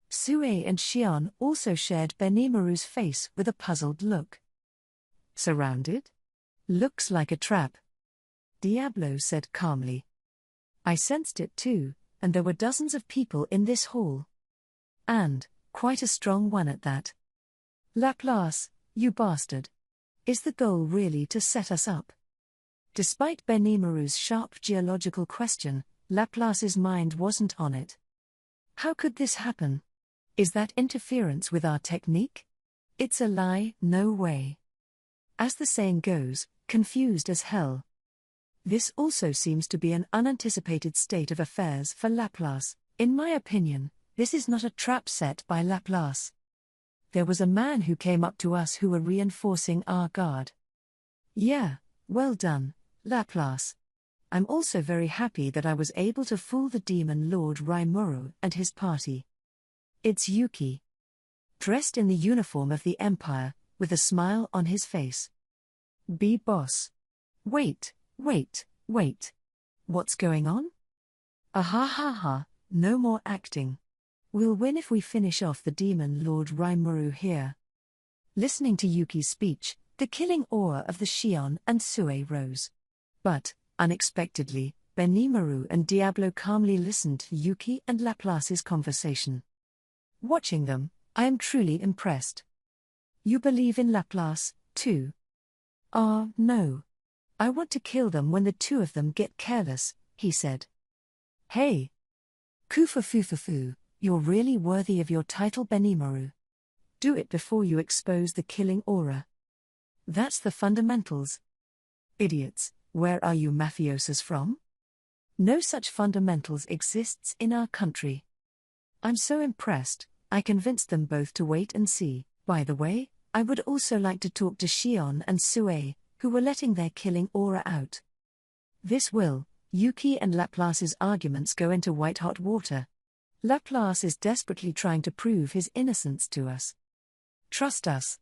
Sue and Xion also shared Benimaru's face with a puzzled look. Surrounded? Looks like a trap. Diablo said calmly. I sensed it too, and there were dozens of people in this hall. And, quite a strong one at that. Laplace, you bastard. Is the goal really to set us up? Despite Benimaru's sharp geological question, Laplace's mind wasn't on it. How could this happen? Is that interference with our technique? It's a lie, no way. As the saying goes, confused as hell. This also seems to be an unanticipated state of affairs for Laplace. In my opinion, this is not a trap set by Laplace. There was a man who came up to us who were reinforcing our guard. Yeah, well done, Laplace. I'm also very happy that I was able to fool the demon Lord Rimuru and his party. It's Yuki. Dressed in the uniform of the Empire, with a smile on his face. Be boss. Wait. What's going on? Ha, no more acting. We'll win if we finish off the demon Lord Rimuru here. Listening to Yuki's speech, the killing awe of the Xion and Sue rose. But, unexpectedly, Benimaru and Diablo calmly listened to Yuki and Laplace's conversation. Watching them, I am truly impressed. You believe in Laplace, too? Ah, no. I want to kill them when the two of them get careless, he said. Hey! Kufufufufu, you're really worthy of your title Benimaru. Do it before you expose the killing aura. That's the fundamentals. Idiots, where are you mafiosos from? No such fundamentals exists in our country. I'm so impressed, I convinced them both to wait and see. By the way, I would also like to talk to Shion and Sue, who were letting their killing aura out. This will, Yuki and Laplace's arguments go into white-hot water. Laplace is desperately trying to prove his innocence to us. Trust us.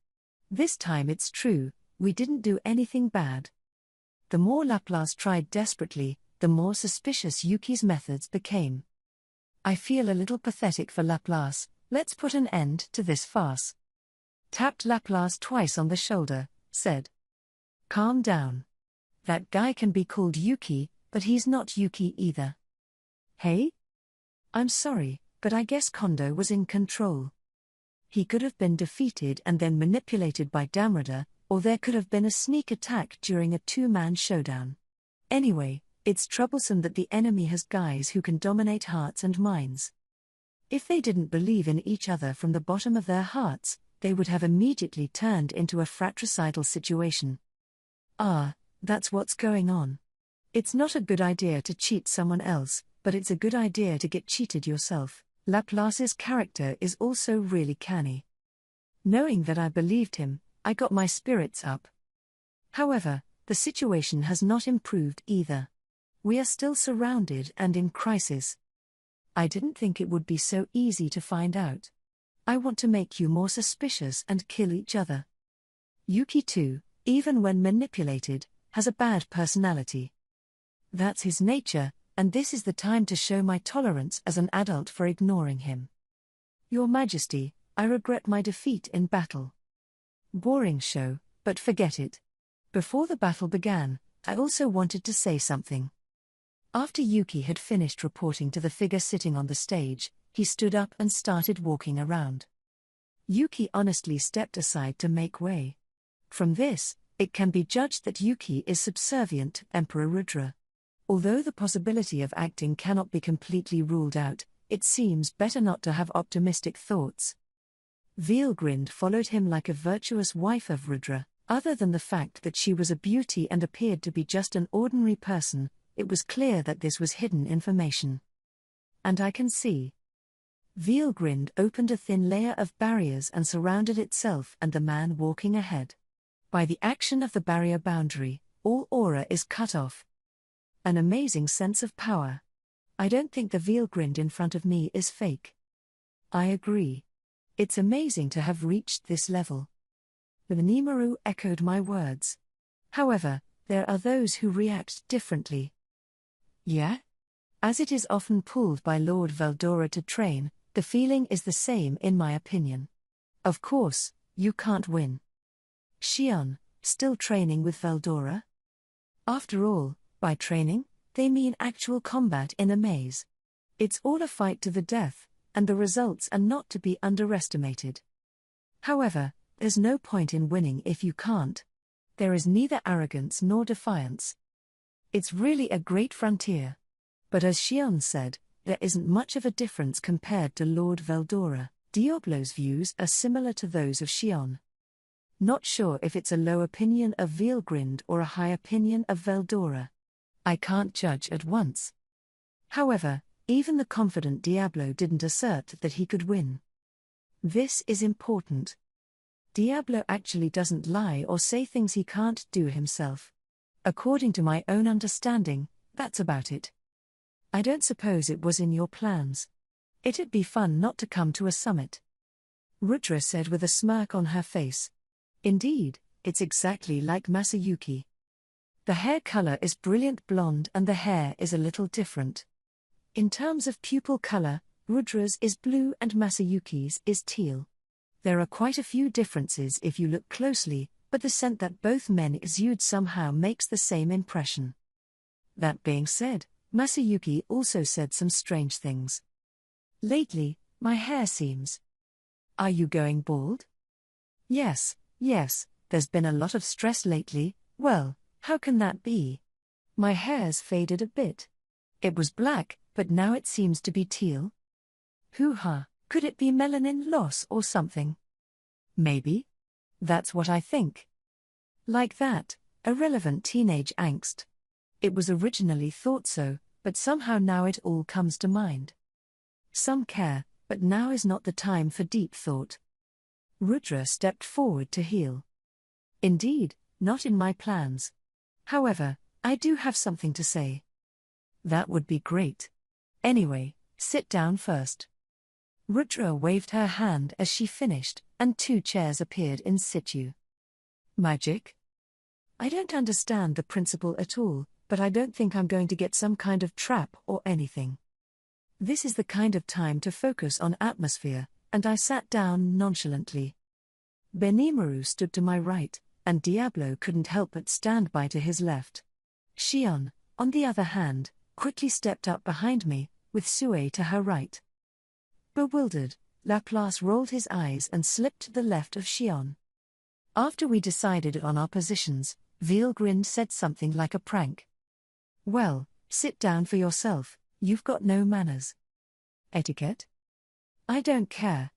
This time it's true, we didn't do anything bad. The more Laplace tried desperately, the more suspicious Yuki's methods became. I feel a little pathetic for Laplace, let's put an end to this farce. Tapped Laplace twice on the shoulder, said. Calm down. That guy can be called Yuki, but he's not Yuki either. Hey? I'm sorry, but I guess Kondo was in control. He could have been defeated and then manipulated by Damrada, or there could have been a sneak attack during a two-man showdown. Anyway, it's troublesome that the enemy has guys who can dominate hearts and minds. If they didn't believe in each other from the bottom of their hearts, they would have immediately turned into a fratricidal situation. Ah, that's what's going on. It's not a good idea to cheat someone else, but it's a good idea to get cheated yourself. Laplace's character is also really canny. Knowing that I believed him, I got my spirits up. However, the situation has not improved either. We are still surrounded and in crisis. I didn't think it would be so easy to find out. I want to make you more suspicious and kill each other. Yuki too, even when manipulated, has a bad personality. That's his nature, and this is the time to show my tolerance as an adult for ignoring him. Your Majesty, I regret my defeat in battle. Boring show, but forget it. Before the battle began, I also wanted to say something. After Yuki had finished reporting to the figure sitting on the stage, he stood up and started walking around. Yuki honestly stepped aside to make way. From this, it can be judged that Yuki is subservient to Emperor Rudra. Although the possibility of acting cannot be completely ruled out, it seems better not to have optimistic thoughts. Veilgrind followed him like a virtuous wife of Rudra. Other than the fact that she was a beauty and appeared to be just an ordinary person, it was clear that this was hidden information. And I can see. Veilgrind opened a thin layer of barriers and surrounded itself and the man walking ahead. By the action of the barrier boundary, all aura is cut off. An amazing sense of power. I don't think the Veilgrind in front of me is fake. I agree. It's amazing to have reached this level. The Nimaru echoed my words. However, there are those who react differently. Yeah? As it is often pulled by Lord Veldora to train, the feeling is the same in my opinion. Of course, you can't win. Shion, still training with Veldora? After all, by training, they mean actual combat in a maze. It's all a fight to the death, and the results are not to be underestimated. However, there's no point in winning if you can't. There is neither arrogance nor defiance. It's really a great frontier. But as Shion said, there isn't much of a difference compared to Lord Veldora. Diablo's views are similar to those of Shion. Not sure if it's a low opinion of Veilgrind or a high opinion of Veldora. I can't judge at once. However, even the confident Diablo didn't assert that he could win. This is important. Diablo actually doesn't lie or say things he can't do himself. According to my own understanding, that's about it. I don't suppose it was in your plans. It'd be fun not to come to a summit. Rudra said with a smirk on her face. Indeed, it's exactly like Masayuki. The hair color is brilliant blonde and the hair is a little different. In terms of pupil color, Rudra's is blue and Masayuki's is teal. There are quite a few differences if you look closely, but the scent that both men exude somehow makes the same impression. That being said, Masayuki also said some strange things. Lately, my hair seems. Are you going bald? Yes, there's been a lot of stress lately. Well, How can that be? My hair's faded a bit. It was black, but now it seems to be teal. Hoo-ha, could it be melanin loss or something? Maybe. That's what I think. Like that, irrelevant teenage angst. It was originally thought so, but somehow now it all comes to mind. Some care, but now is not the time for deep thought. Rudra stepped forward to heal. Indeed, not in my plans. However, I do have something to say. That would be great. Anyway, sit down first. Rudra waved her hand as she finished, and 2 chairs appeared in situ. Magic? I don't understand the principle at all, but I don't think I'm going to get some kind of trap or anything. This is the kind of time to focus on atmosphere, and I sat down nonchalantly. Benimaru stood to my right, and Diablo couldn't help but stand by to his left. Xion, on the other hand, quickly stepped up behind me, with Sue to her right. Bewildered, Laplace rolled his eyes and slipped to the left of Xion. After we decided on our positions, Vielgrind said something like a prank. Well, sit down for yourself, you've got no manners. Etiquette? I don't care.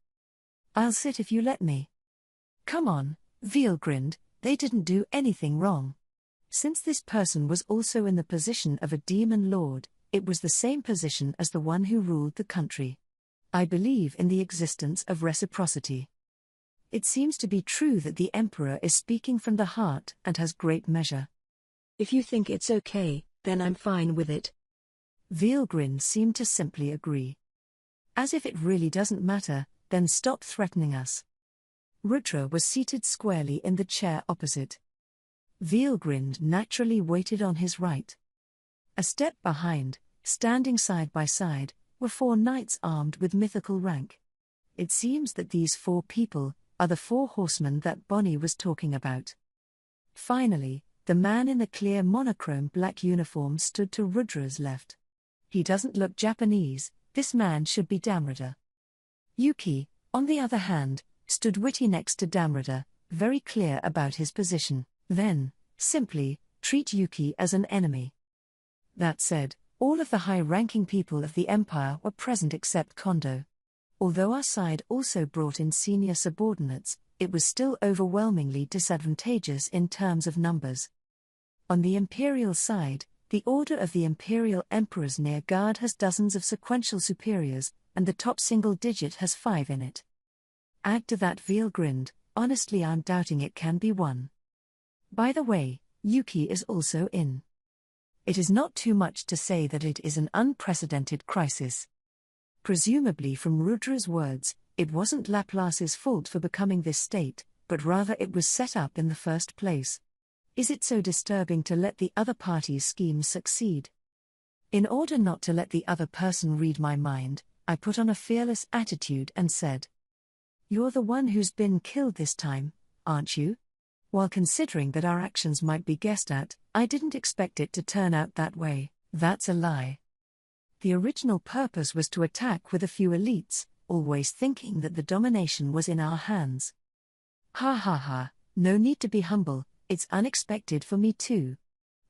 I'll sit if you let me. Come on, Vielgrind, they didn't do anything wrong. Since this person was also in the position of a demon lord, it was the same position as the one who ruled the country. I believe in the existence of reciprocity. It seems to be true that the Emperor is speaking from the heart and has great measure. If you think it's okay, then I'm fine with it. Vielgrind seemed to simply agree. As if it really doesn't matter, then stop threatening us. Rudra was seated squarely in the chair opposite. Vielgrind naturally waited on his right. A step behind, standing side by side, were 4 knights armed with mythical rank. It seems that these 4 people are the 4 horsemen that Bonnie was talking about. Finally, the man in the clear monochrome black uniform stood to Rudra's left. He doesn't look Japanese, this man should be Damrata. Yuki, on the other hand, stood witty next to Damrata, very clear about his position. Then, simply, treat Yuki as an enemy. That said, all of the high-ranking people of the Empire were present except Kondo. Although our side also brought in senior subordinates, it was still overwhelmingly disadvantageous in terms of numbers. On the Imperial side, the Order of the Imperial Emperor's Near Guard has dozens of sequential superiors, and the top single digit has 5 in it. Add to that Vielgrind, honestly I'm doubting it can be 1. By the way, Yuki is also in. It is not too much to say that it is an unprecedented crisis. Presumably from Rudra's words, it wasn't Laplace's fault for becoming this state, but rather it was set up in the first place. Is it so disturbing to let the other party's schemes succeed? In order not to let the other person read my mind, I put on a fearless attitude and said, "You're the one who's been killed this time, aren't you?" While considering that our actions might be guessed at, I didn't expect it to turn out that way. That's a lie. The original purpose was to attack with a few elites, always thinking that the domination was in our hands. Ha ha ha, no need to be humble, it's unexpected for me too.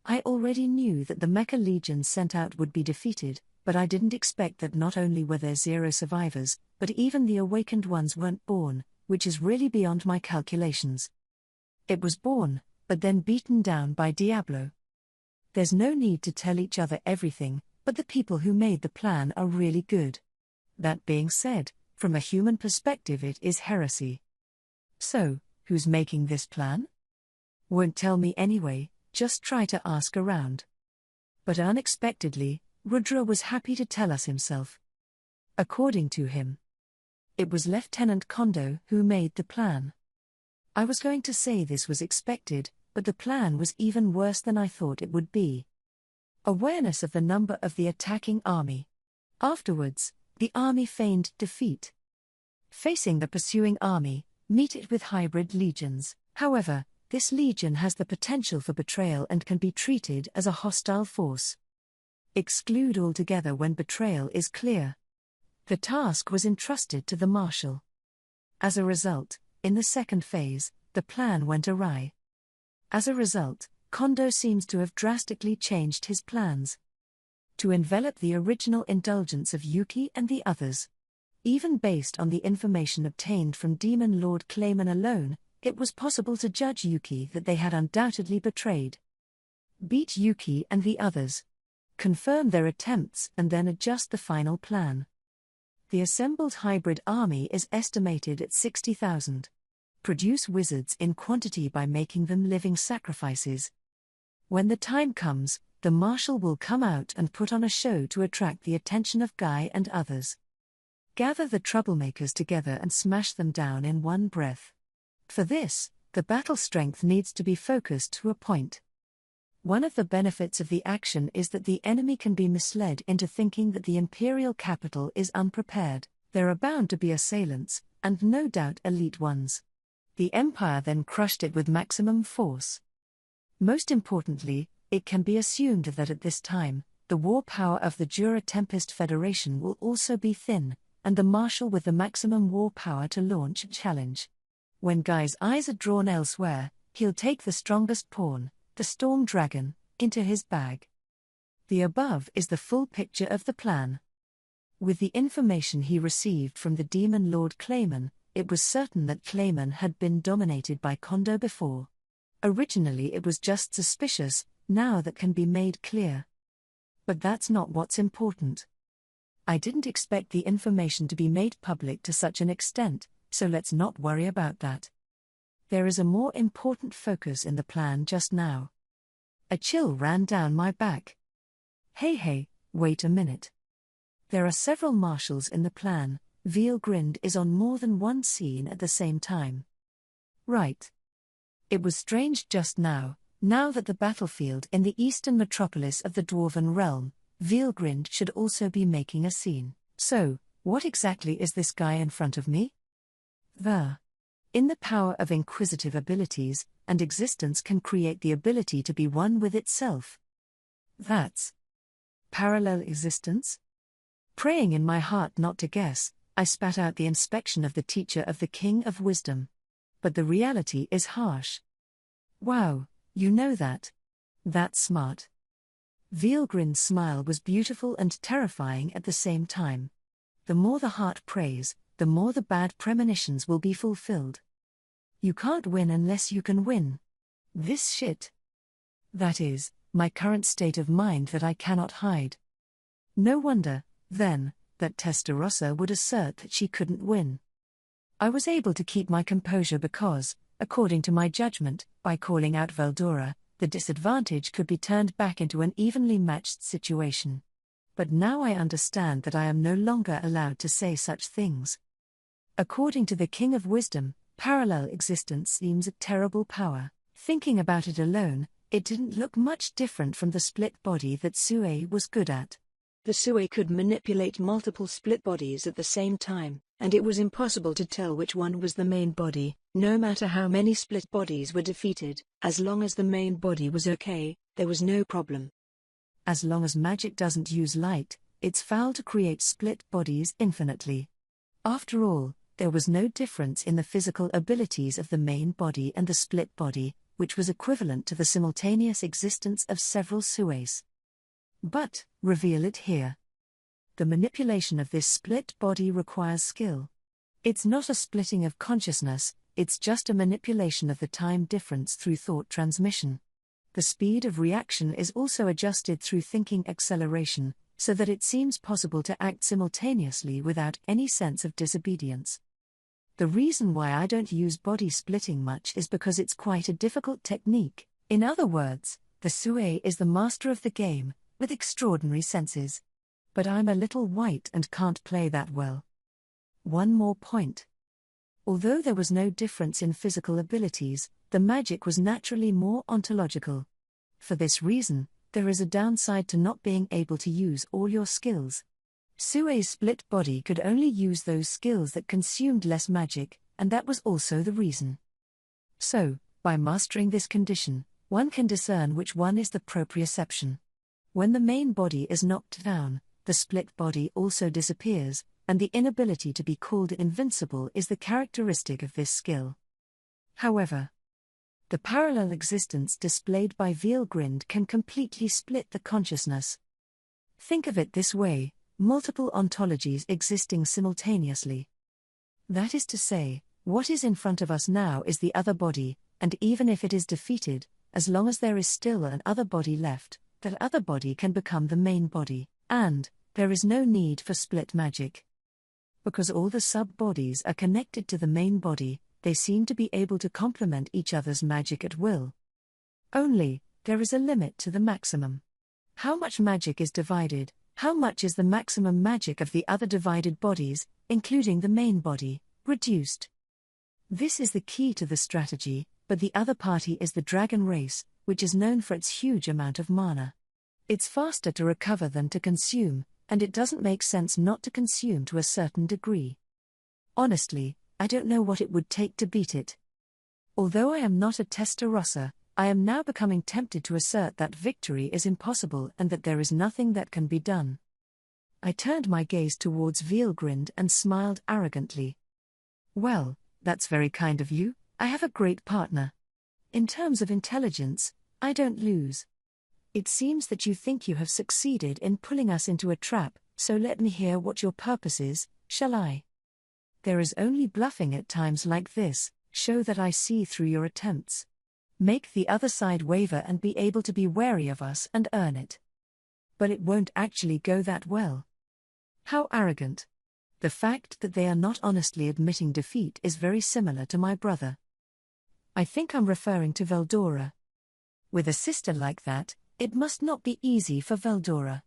I already knew that the Mecha legions sent out would be defeated, but I didn't expect that not only were there 0 survivors, but even the awakened ones weren't born, which is really beyond my calculations. It was born, but then beaten down by Diablo. There's no need to tell each other everything, but the people who made the plan are really good. That being said, from a human perspective it is heresy. So, who's making this plan? Won't tell me anyway, just try to ask around. But unexpectedly, Rudra was happy to tell us himself. According to him, it was Lieutenant Kondo who made the plan. I was going to say this was expected, but the plan was even worse than I thought it would be. Awareness of the number of the attacking army. Afterwards, the army feigned defeat. Facing the pursuing army, meet it with hybrid legions. However, this legion has the potential for betrayal and can be treated as a hostile force. Exclude altogether when betrayal is clear. The task was entrusted to the marshal. As a result, in the second phase, the plan went awry. As a result, Kondo seems to have drastically changed his plans to envelop the original indulgence of Yuki and the others. Even based on the information obtained from Demon Lord Clayman alone, it was possible to judge Yuki that they had undoubtedly betrayed. Beat Yuki and the others. Confirm their attempts and then adjust the final plan. The assembled hybrid army is estimated at 60,000. Produce wizards in quantity by making them living sacrifices. When the time comes, the marshal will come out and put on a show to attract the attention of Guy and others. Gather the troublemakers together and smash them down in one breath. For this, the battle strength needs to be focused to a point. One of the benefits of the action is that the enemy can be misled into thinking that the imperial capital is unprepared. There are bound to be assailants, and no doubt elite ones. The empire then crushed it with maximum force. Most importantly, it can be assumed that at this time, the war power of the Jura Tempest Federation will also be thin, and the marshal with the maximum war power to launch a challenge. When Guy's eyes are drawn elsewhere, he'll take the strongest pawn, the Storm Dragon, into his bag. The above is the full picture of the plan. With the information he received from the Demon Lord Clayman, it was certain that Clayman had been dominated by Kondo before. Originally it was just suspicious, now that can be made clear. But that's not what's important. I didn't expect the information to be made public to such an extent, so let's not worry about that. There is a more important focus in the plan just now. A chill ran down my back. Hey, wait a minute. There are several marshals in the plan. Veilgrind is on more than one scene at the same time. Right. It was strange just now that the battlefield in the eastern metropolis of the Dwarven Realm, Veilgrind should also be making a scene. So, what exactly is this guy in front of me? In the power of inquisitive abilities, and existence can create the ability to be one with itself. That's parallel existence? Praying in my heart not to guess, I spat out the inspection of the teacher of the King of Wisdom. But the reality is harsh. Wow, you know that. That's smart. Veilgrind's smile was beautiful and terrifying at the same time. The more the heart prays, the more the bad premonitions will be fulfilled. You can't win unless you can win. This shit. That is, my current state of mind that I cannot hide. No wonder, then, that Testarossa would assert that she couldn't win. I was able to keep my composure because, according to my judgment, by calling out Veldora, the disadvantage could be turned back into an evenly matched situation. But now I understand that I am no longer allowed to say such things. According to the King of Wisdom, parallel existence seems a terrible power. Thinking about it alone, it didn't look much different from the split body that Sue was good at. The Sue could manipulate multiple split bodies at the same time, and it was impossible to tell which one was the main body. No matter how many split bodies were defeated, as long as the main body was okay, there was no problem. As long as magic doesn't use light, it's foul to create split bodies infinitely. After all, there was no difference in the physical abilities of the main body and the split body, which was equivalent to the simultaneous existence of several Sues. But, reveal it here. The manipulation of this split body requires skill. It's not a splitting of consciousness, it's just a manipulation of the time difference through thought transmission. The speed of reaction is also adjusted through thinking acceleration, so that it seems possible to act simultaneously without any sense of disobedience. The reason why I don't use body splitting much is because it's quite a difficult technique. In other words, the Sue is the master of the game, with extraordinary senses. But I'm a little white and can't play that well. One more point. Although there was no difference in physical abilities, the magic was naturally more ontological. For this reason, there is a downside to not being able to use all your skills. Sue's split body could only use those skills that consumed less magic, and that was also the reason. So, by mastering this condition, one can discern which one is the proprioception. When the main body is knocked down, the split body also disappears, and the inability to be called invincible is the characteristic of this skill. However, The parallel existence displayed by Veilgrind can completely split the consciousness. Think of it this way: multiple ontologies existing simultaneously. That is to say, what is in front of us now is the other body, and even if it is defeated, as long as there is still an other body left, that other body can become the main body, and there is no need for split magic. Because all the sub-bodies are connected to the main body, they seem to be able to complement each other's magic at will. Only, there is a limit to the maximum. How much magic is divided? How much is the maximum magic of the other divided bodies, including the main body, reduced? This is the key to the strategy, but the other party is the dragon race, which is known for its huge amount of mana. It's faster to recover than to consume, and it doesn't make sense not to consume to a certain degree. Honestly, I don't know what it would take to beat it. Although I am not a Testarossa, I am now becoming tempted to assert that victory is impossible and that there is nothing that can be done. I turned my gaze towards Veilgrind and smiled arrogantly. Well, that's very kind of you. I have a great partner. In terms of intelligence, I don't lose. It seems that you think you have succeeded in pulling us into a trap, so let me hear what your purpose is, shall I? There is only bluffing at times like this. Show that I see through your attempts. Make the other side waver and be able to be wary of us and earn it. But it won't actually go that well. How arrogant. The fact that they are not honestly admitting defeat is very similar to my brother. I think I'm referring to Veldora. With a sister like that, it must not be easy for Veldora.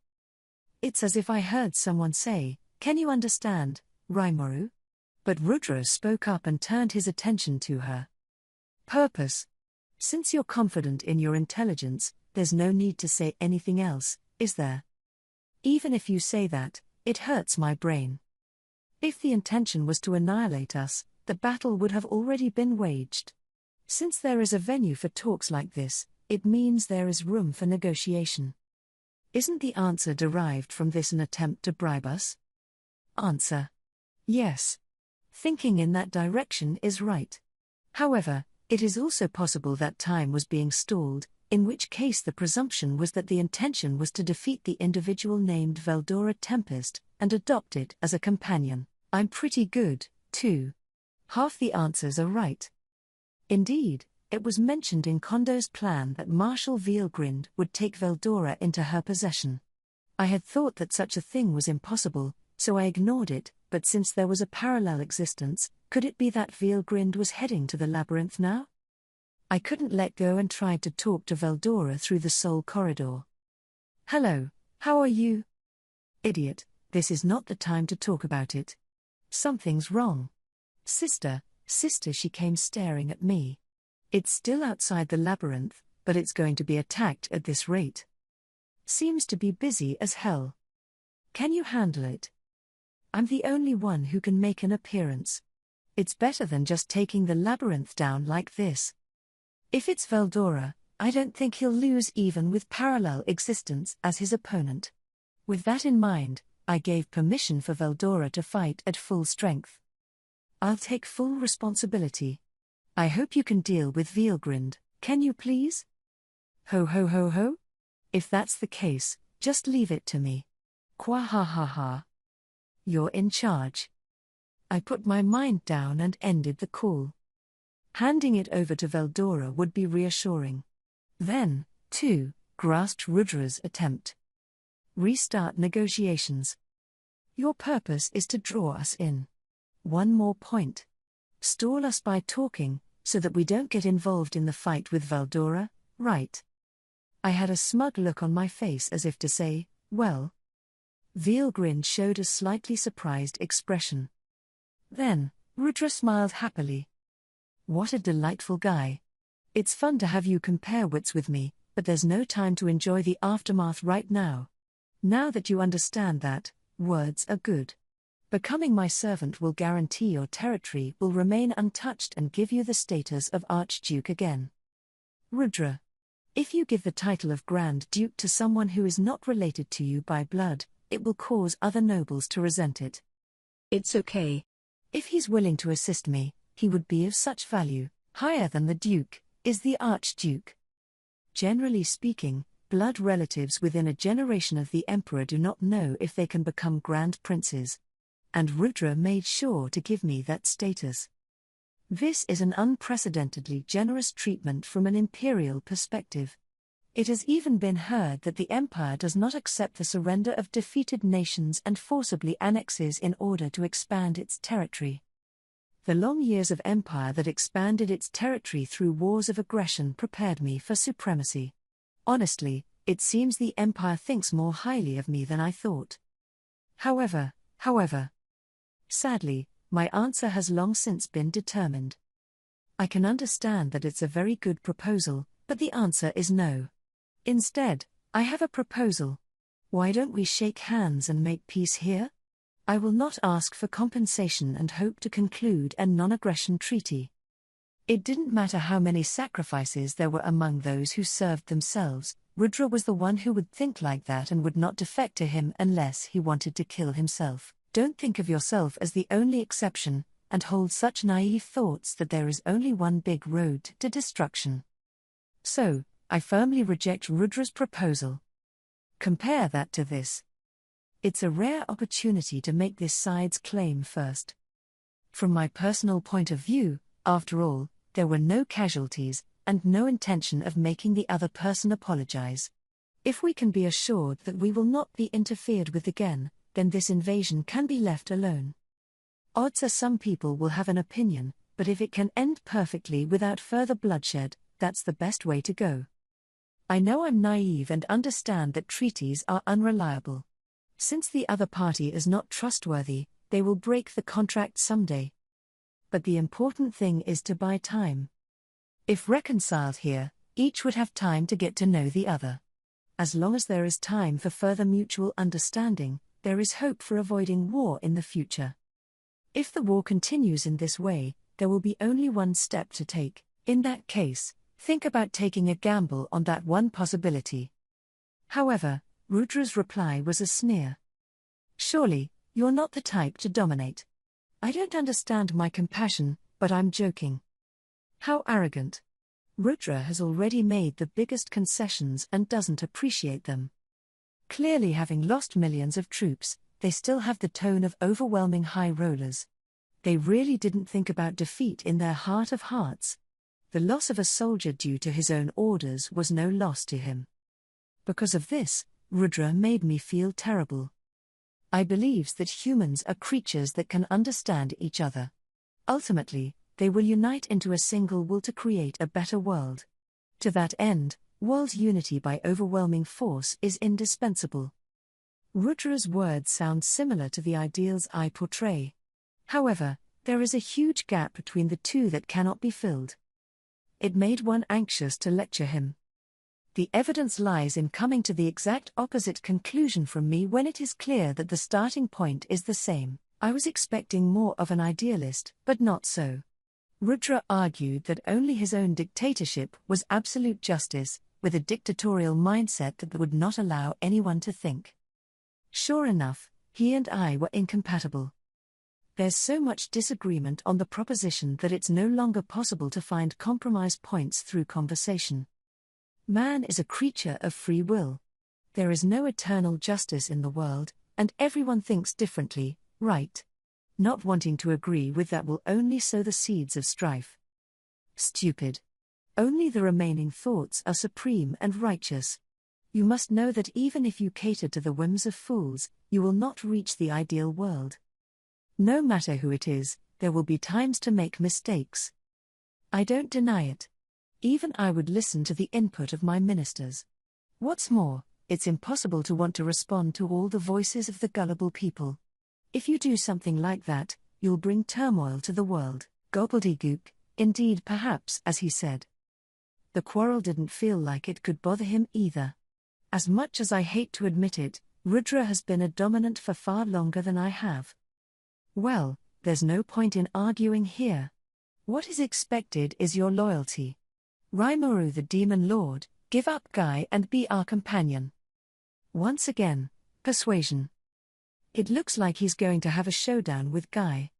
It's as if I heard someone say, "Can you understand, Rimuru?" But Rudra spoke up and turned his attention to her. Purpose. Since you're confident in your intelligence, there's no need to say anything else, is there? Even if you say that, it hurts my brain. If the intention was to annihilate us, the battle would have already been waged. Since there is a venue for talks like this, it means there is room for negotiation. Isn't the answer derived from this an attempt to bribe us? Answer. Yes. Thinking in that direction is right. However, it is also possible that time was being stalled, in which case the presumption was that the intention was to defeat the individual named Veldora Tempest, and adopt it as a companion. I'm pretty good, too. Half the answers are right. Indeed, it was mentioned in Kondo's plan that Marshal Veilgrind would take Veldora into her possession. I had thought that such a thing was impossible, so I ignored it, but since there was a parallel existence, could it be that Veilgrind was heading to the labyrinth now? I couldn't let go and tried to talk to Veldora through the soul corridor. "Hello, how are you?" "Idiot, this is not the time to talk about it. Something's wrong." Sister, she came staring at me. "It's still outside the labyrinth, but it's going to be attacked at this rate. Seems to be busy as hell. Can you handle it?" "I'm the only one who can make an appearance. It's better than just taking the labyrinth down like this. If it's Veldora, I don't think he'll lose even with parallel existence as his opponent." With that in mind, I gave permission for Veldora to fight at full strength. "I'll take full responsibility. I hope you can deal with Veilgrind, can you please?" "Ho ho ho ho? If that's the case, just leave it to me. Kwa ha ha ha. You're in charge." I put my mind down and ended the call. Handing it over to Veldora would be reassuring. Then, too, grasped Rudra's attempt. Restart negotiations. Your purpose is to draw us in. One more point. Stall us by talking, so that we don't get involved in the fight with Veldora, right? I had a smug look on my face as if to say, well. Veilgrind showed a slightly surprised expression. Then, Rudra smiled happily. What a delightful guy. It's fun to have you compare wits with me, but there's no time to enjoy the aftermath right now. Now that you understand that, words are good. Becoming my servant will guarantee your territory will remain untouched and give you the status of Archduke again. Rudra. If you give the title of Grand Duke to someone who is not related to you by blood, it will cause other nobles to resent it. It's okay. If he's willing to assist me, he would be of such value, higher than the Duke, is the Archduke. Generally speaking, blood relatives within a generation of the emperor do not know if they can become grand princes. And Rudra made sure to give me that status. This is an unprecedentedly generous treatment from an imperial perspective. It has even been heard that the empire does not accept the surrender of defeated nations and forcibly annexes in order to expand its territory. The long years of empire that expanded its territory through wars of aggression prepared me for supremacy. Honestly, it seems the empire thinks more highly of me than I thought. However, sadly, my answer has long since been determined. I can understand that it's a very good proposal, but the answer is no. Instead, I have a proposal. Why don't we shake hands and make peace here? I will not ask for compensation and hope to conclude a non-aggression treaty. It didn't matter how many sacrifices there were among those who served themselves, Rudra was the one who would think like that and would not defect to him unless he wanted to kill himself. Don't think of yourself as the only exception, and hold such naive thoughts that there is only one big road to destruction. So, I firmly reject Rudra's proposal. Compare that to this. It's a rare opportunity to make this side's claim first. From my personal point of view, after all, there were no casualties, and no intention of making the other person apologize. If we can be assured that we will not be interfered with again, then this invasion can be left alone. Odds are some people will have an opinion, but if it can end perfectly without further bloodshed, that's the best way to go. I know I'm naive and understand that treaties are unreliable. Since the other party is not trustworthy, they will break the contract someday. But the important thing is to buy time. If reconciled here, each would have time to get to know the other. As long as there is time for further mutual understanding, there is hope for avoiding war in the future. If the war continues in this way, there will be only one step to take. In that case, think about taking a gamble on that one possibility. However, Rudra's reply was a sneer. Surely, you're not the type to dominate. I don't understand my compassion, but I'm joking. How arrogant. Rudra has already made the biggest concessions and doesn't appreciate them. Clearly, having lost millions of troops, they still have the tone of overwhelming high rollers. They really didn't think about defeat in their heart of hearts. The loss of a soldier due to his own orders was no loss to him. Because of this, Rudra made me feel terrible. I believes that humans are creatures that can understand each other. Ultimately, they will unite into a single will to create a better world. To that end, world unity by overwhelming force is indispensable. Rudra's words sound similar to the ideals I portray. However, there is a huge gap between the two that cannot be filled. It made one anxious to lecture him. The evidence lies in coming to the exact opposite conclusion from me when it is clear that the starting point is the same. I was expecting more of an idealist, but not so. Rudra argued that only his own dictatorship was absolute justice, with a dictatorial mindset that would not allow anyone to think. Sure enough, he and I were incompatible. There's so much disagreement on the proposition that it's no longer possible to find compromise points through conversation. Man is a creature of free will. There is no eternal justice in the world, and everyone thinks differently, right? Not wanting to agree with that will only sow the seeds of strife. Stupid. Only the remaining thoughts are supreme and righteous. You must know that even if you cater to the whims of fools, you will not reach the ideal world. No matter who it is, there will be times to make mistakes. I don't deny it. Even I would listen to the input of my ministers. What's more, it's impossible to want to respond to all the voices of the gullible people. If you do something like that, you'll bring turmoil to the world. Gobbledygook, indeed, perhaps, as he said. The quarrel didn't feel like it could bother him either. As much as I hate to admit it, Rudra has been a dominant for far longer than I have. Well, there's no point in arguing here. What is expected is your loyalty. Rimuru the Demon Lord, give up Guy and be our companion. Once again, persuasion. It looks like he's going to have a showdown with Guy.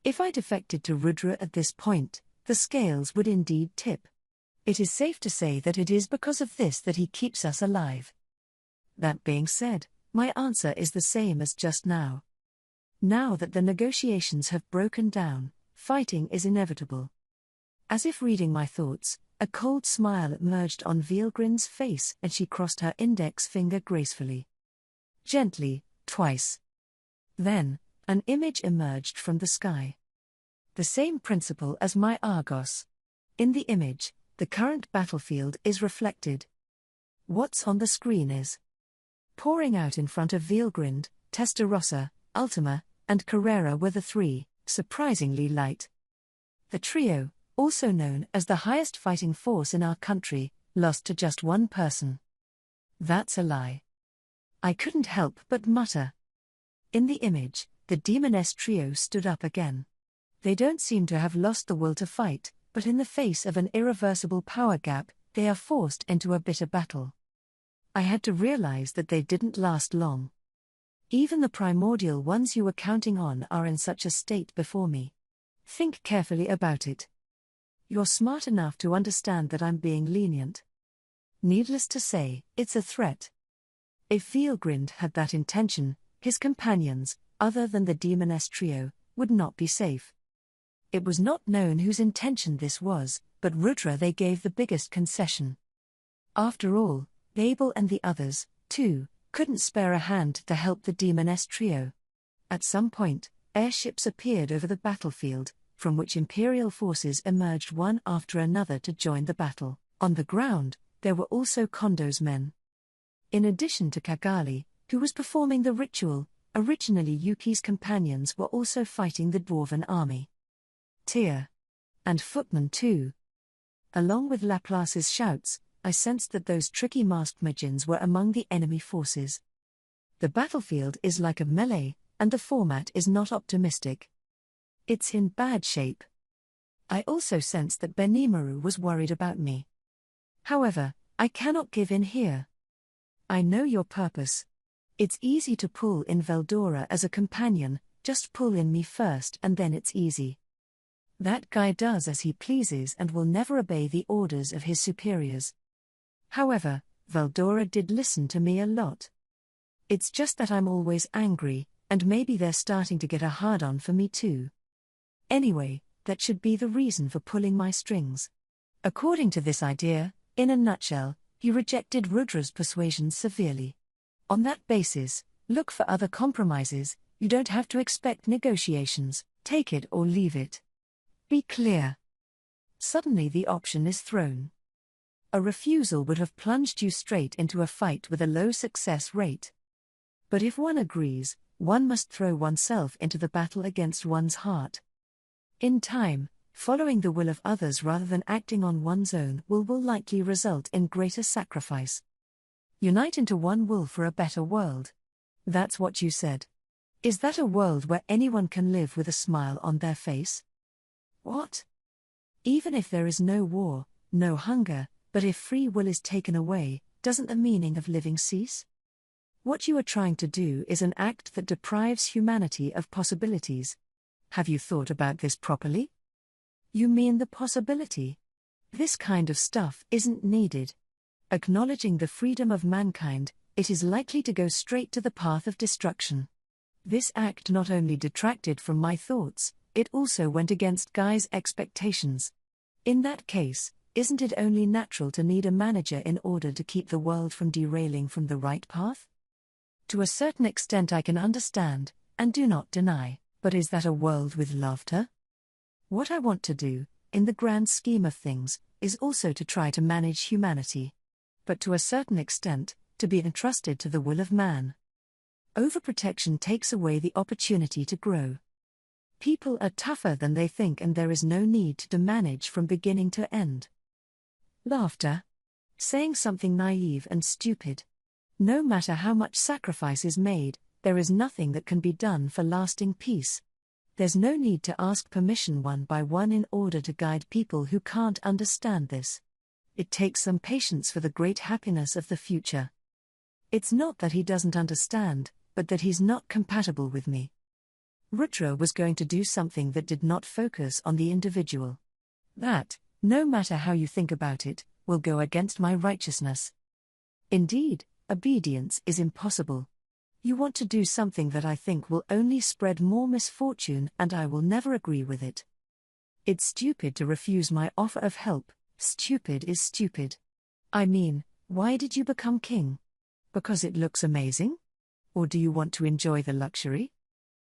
If I defected to Rudra at this point, the scales would indeed tip. It is safe to say that it is because of this that he keeps us alive. That being said, my answer is the same as just now. Now that the negotiations have broken down, fighting is inevitable. As if reading my thoughts, a cold smile emerged on Vielgrin's face and she crossed her index finger gracefully. Gently, twice. Then, an image emerged from the sky. The same principle as my Argos. In the image, the current battlefield is reflected. What's on the screen is pouring out in front of Vielgrind, Testarossa, Ultima, and Carrera were the three, surprisingly light. The trio, also known as the highest fighting force in our country, lost to just one person. That's a lie. I couldn't help but mutter. In the image, the demoness trio stood up again. They don't seem to have lost the will to fight, but in the face of an irreversible power gap, they are forced into a bitter battle. I had to realize that they didn't last long. Even the primordial ones you were counting on are in such a state before me. Think carefully about it. You're smart enough to understand that I'm being lenient. Needless to say, it's a threat. If Vielgrind had that intention, his companions, other than the demoness trio, would not be safe. It was not known whose intention this was, but Rudra they gave the biggest concession. After all, Babel and the others, too, couldn't spare a hand to help the demoness trio. At some point, airships appeared over the battlefield, from which Imperial forces emerged one after another to join the battle. On the ground, there were also Kondo's men. In addition to Kagali, who was performing the ritual, originally Yuki's companions were also fighting the Dwarven army. Tyr. And footmen too. Along with Laplace's shouts, I sensed that those tricky masked Magians were among the enemy forces. The battlefield is like a melee, and the format is not optimistic. It's in bad shape. I also sensed that Benimaru was worried about me. However, I cannot give in here. I know your purpose. It's easy to pull in Veldora as a companion, just pull in me first and then it's easy. That guy does as he pleases and will never obey the orders of his superiors. However, Veldora did listen to me a lot. It's just that I'm always angry, and maybe they're starting to get a hard-on for me too. Anyway, that should be the reason for pulling my strings. According to this idea, in a nutshell, you rejected Rudra's persuasions severely. On that basis, look for other compromises. You don't have to expect negotiations, take it or leave it. Be clear. Suddenly the option is thrown. A refusal would have plunged you straight into a fight with a low success rate. But if one agrees, one must throw oneself into the battle against one's heart. In time, following the will of others rather than acting on one's own will likely result in greater sacrifice. Unite into one will for a better world. That's what you said. Is that a world where anyone can live with a smile on their face? What? Even if there is no war, no hunger, but if free will is taken away, doesn't the meaning of living cease? What you are trying to do is an act that deprives humanity of possibilities. Have you thought about this properly? You mean the possibility? This kind of stuff isn't needed. Acknowledging the freedom of mankind, it is likely to go straight to the path of destruction. This act not only detracted from my thoughts, it also went against Guy's expectations. In that case, isn't it only natural to need a manager in order to keep the world from derailing from the right path? To a certain extent I can understand, and do not deny, but is that a world with laughter? What I want to do, in the grand scheme of things, is also to try to manage humanity. But to a certain extent, to be entrusted to the will of man. Overprotection takes away the opportunity to grow. People are tougher than they think and there is no need to manage from beginning to end. Laughter. Saying something naive and stupid. No matter how much sacrifice is made, there is nothing that can be done for lasting peace. There's no need to ask permission one by one in order to guide people who can't understand this. It takes some patience for the great happiness of the future. It's not that he doesn't understand, but that he's not compatible with me. Rudra was going to do something that did not focus on the individual. That, no matter how you think about it, will go against my righteousness. Indeed, obedience is impossible. You want to do something that I think will only spread more misfortune, and I will never agree with it. It's stupid to refuse my offer of help. Stupid is stupid. I mean, why did you become king? Because it looks amazing? Or do you want to enjoy the luxury?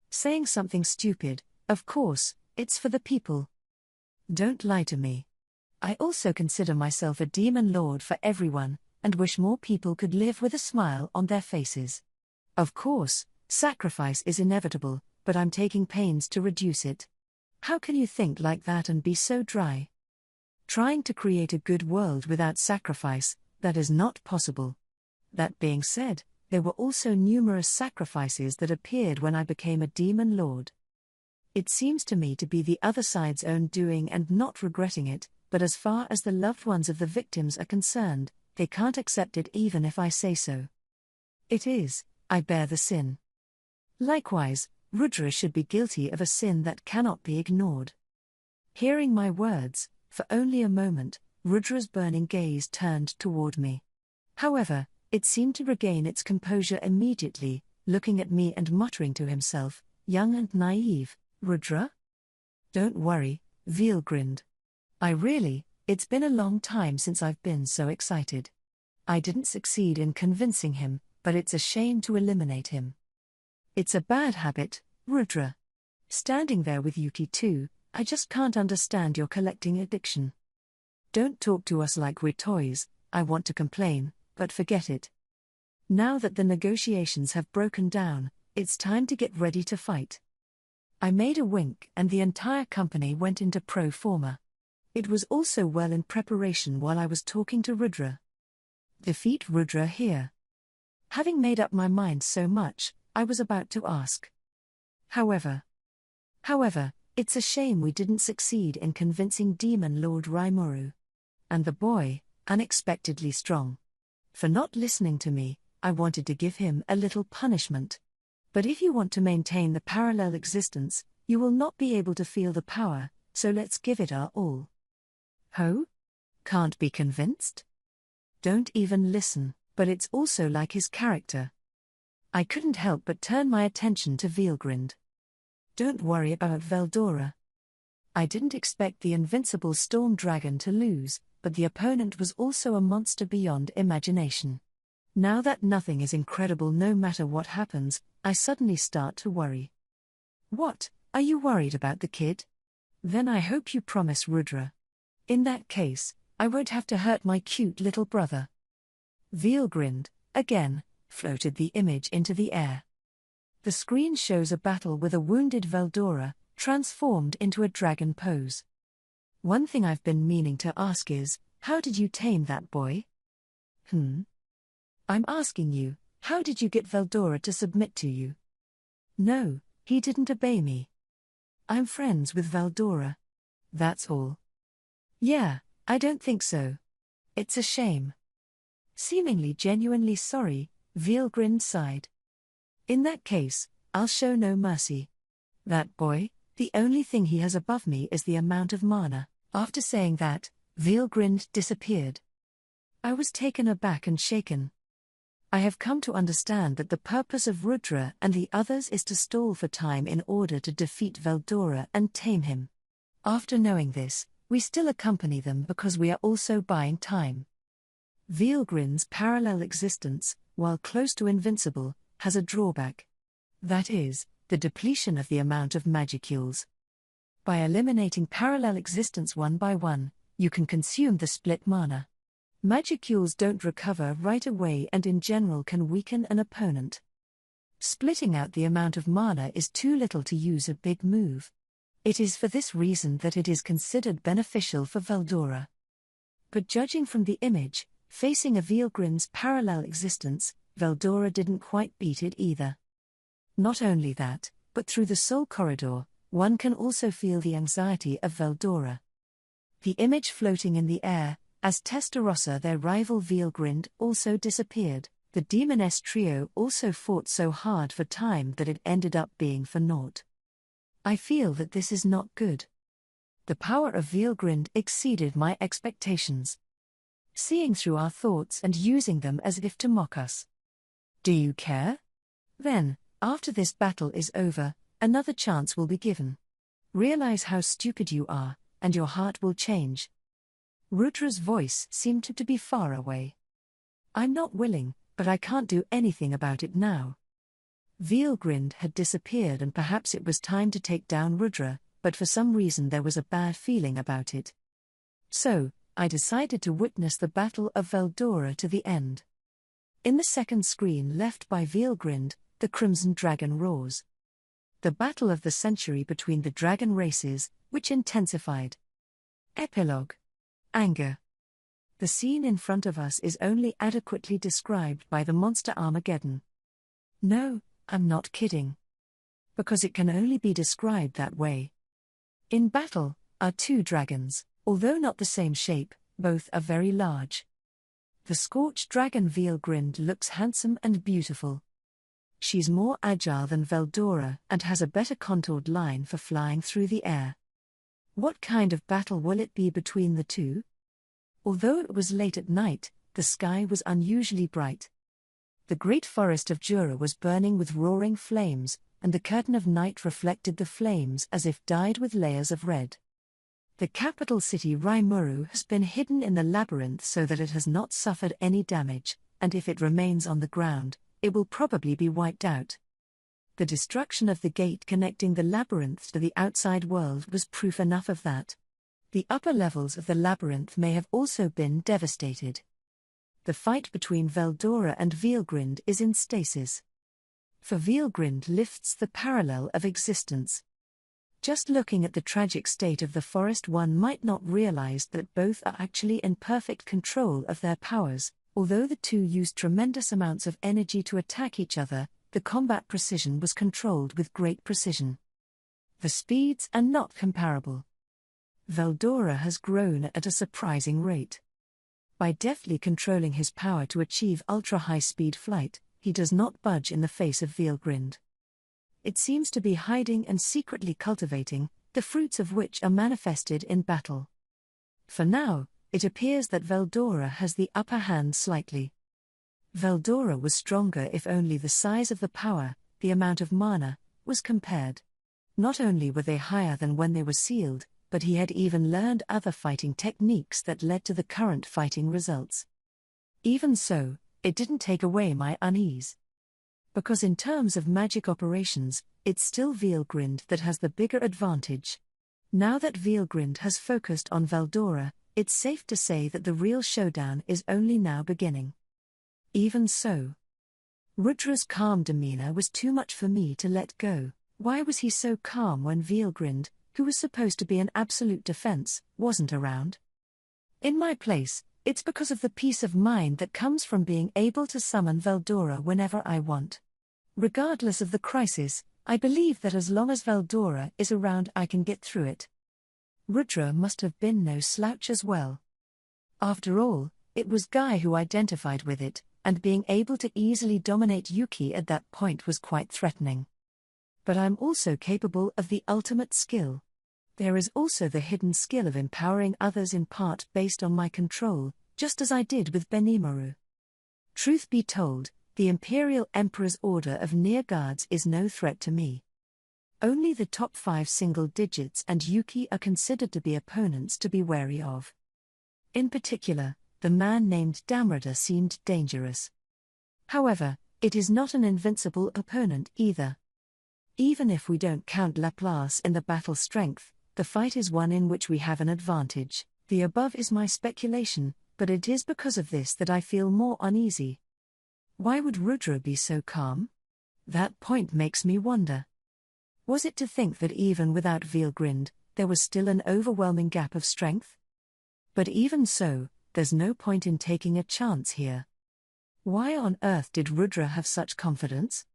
Saying something stupid, of course, it's for the people. Don't lie to me. I also consider myself a demon lord for everyone, and wish more people could live with a smile on their faces. Of course, sacrifice is inevitable, but I'm taking pains to reduce it. How can you think like that and be so dry? Trying to create a good world without sacrifice, that is not possible. That being said, there were also numerous sacrifices that appeared when I became a demon lord. It seems to me to be the other side's own doing and not regretting it, but as far as the loved ones of the victims are concerned, they can't accept it even if I say so. It is, I bear the sin. Likewise, Rudra should be guilty of a sin that cannot be ignored. Hearing my words, for only a moment, Rudra's burning gaze turned toward me. However, it seemed to regain its composure immediately, looking at me and muttering to himself, young and naive, Rudra? Don't worry, Veal grinned. It's been a long time since I've been so excited. I didn't succeed in convincing him, but it's a shame to eliminate him. It's a bad habit, Rudra. Standing there with Yuki too, I just can't understand your collecting addiction. Don't talk to us like we're toys. I want to complain, but forget it. Now that the negotiations have broken down, it's time to get ready to fight. I made a wink and the entire company went into pro forma. It was also well in preparation while I was talking to Rudra. Defeat Rudra here. Having made up my mind so much, I was about to ask. However, it's a shame we didn't succeed in convincing Demon Lord Raimuru. And the boy, unexpectedly strong. For not listening to me, I wanted to give him a little punishment. But if you want to maintain the parallel existence, you will not be able to feel the power, so let's give it our all. Ho? Can't be convinced? Don't even listen, but it's also like his character. I couldn't help but turn my attention to Veelgrind. Don't worry about Veldora. I didn't expect the invincible storm dragon to lose, but the opponent was also a monster beyond imagination. Now that nothing is incredible no matter what happens, I suddenly start to worry. What, are you worried about the kid? Then I hope you promise Rudra. In that case, I won't have to hurt my cute little brother. Veelgrind, again, floated the image into the air. The screen shows a battle with a wounded Veldora, transformed into a dragon pose. One thing I've been meaning to ask is, how did you tame that boy? I'm asking you, how did you get Veldora to submit to you? No, he didn't obey me. I'm friends with Veldora. That's all. Yeah, I don't think so. It's a shame. Seemingly genuinely sorry, Veelgrind sighed. In that case, I'll show no mercy. That boy, the only thing he has above me is the amount of mana. After saying that, Veelgrind disappeared. I was taken aback and shaken. I have come to understand that the purpose of Rudra and the others is to stall for time in order to defeat Veldora and tame him. After knowing this, we still accompany them because we are also buying time. Veelgrind's parallel existence, while close to invincible, has a drawback. That is, the depletion of the amount of magicules. By eliminating parallel existence one by one, you can consume the split mana. Magicules don't recover right away and in general can weaken an opponent. Splitting out the amount of mana is too little to use a big move. It is for this reason that it is considered beneficial for Veldora. But judging from the image, facing a Veelgrind's parallel existence, Veldora didn't quite beat it either. Not only that, but through the soul corridor, one can also feel the anxiety of Veldora. The image floating in the air, as Testarossa their rival Veelgrind also disappeared, the demoness trio also fought so hard for time that it ended up being for naught. I feel that this is not good. The power of Veilgrind exceeded my expectations. Seeing through our thoughts and using them as if to mock us. Do you care? Then, after this battle is over, another chance will be given. Realize how stupid you are, and your heart will change. Rudra's voice seemed to be far away. I'm not willing, but I can't do anything about it now. Veilgrind had disappeared and perhaps it was time to take down Rudra, but for some reason there was a bad feeling about it. So, I decided to witness the Battle of Veldora to the end. In the second screen left by Veilgrind, the Crimson Dragon roars. The battle of the century between the dragon races, which intensified. Epilogue. Anger. The scene in front of us is only adequately described by the monster Armageddon. No, I'm not kidding. Because it can only be described that way. In battle are two dragons, although not the same shape, both are very large. The scorched dragon Veilgrind looks handsome and beautiful. She's more agile than Veldora and has a better contoured line for flying through the air. What kind of battle will it be between the two? Although it was late at night, the sky was unusually bright. The great forest of Jura was burning with roaring flames, and the curtain of night reflected the flames as if dyed with layers of red. The capital city Raimuru has been hidden in the labyrinth so that it has not suffered any damage, and if it remains on the ground, it will probably be wiped out. The destruction of the gate connecting the labyrinth to the outside world was proof enough of that. The upper levels of the labyrinth may have also been devastated. The fight between Veldora and Veilgrind is in stasis. For Veilgrind lifts the parallel of existence. Just looking at the tragic state of the forest, one might not realize that both are actually in perfect control of their powers. Although the two used tremendous amounts of energy to attack each other, the combat precision was controlled with great precision. The speeds are not comparable. Veldora has grown at a surprising rate. By deftly controlling his power to achieve ultra-high-speed flight, he does not budge in the face of Veilgrind. It seems to be hiding and secretly cultivating, the fruits of which are manifested in battle. For now, it appears that Veldora has the upper hand slightly. Veldora was stronger if only the size of the power, the amount of mana, was compared. Not only were they higher than when they were sealed, but he had even learned other fighting techniques that led to the current fighting results. Even so, it didn't take away my unease. Because in terms of magic operations, it's still Veilgrind that has the bigger advantage. Now that Veilgrind has focused on Veldora, it's safe to say that the real showdown is only now beginning. Even so, Rudra's calm demeanor was too much for me to let go. Why was he so calm when Veilgrind, who was supposed to be an absolute defense, wasn't around? In my place, it's because of the peace of mind that comes from being able to summon Veldora whenever I want. Regardless of the crisis, I believe that as long as Veldora is around I can get through it. Rudra must have been no slouch as well. After all, it was Guy who identified with it, and being able to easily dominate Yuki at that point was quite threatening. But I'm also capable of the ultimate skill. There is also the hidden skill of empowering others in part based on my control, just as I did with Benimaru. Truth be told, the Imperial Emperor's Order of Near Guards is no threat to me. Only the top 5 single digits and Yuki are considered to be opponents to be wary of. In particular, the man named Damrada seemed dangerous. However, it is not an invincible opponent either. Even if we don't count Laplace in the battle strength, the fight is one in which we have an advantage. The above is my speculation, but it is because of this that I feel more uneasy. Why would Rudra be so calm? That point makes me wonder. Was it to think that even without Veilgrind, there was still an overwhelming gap of strength? But even so, there's no point in taking a chance here. Why on earth did Rudra have such confidence?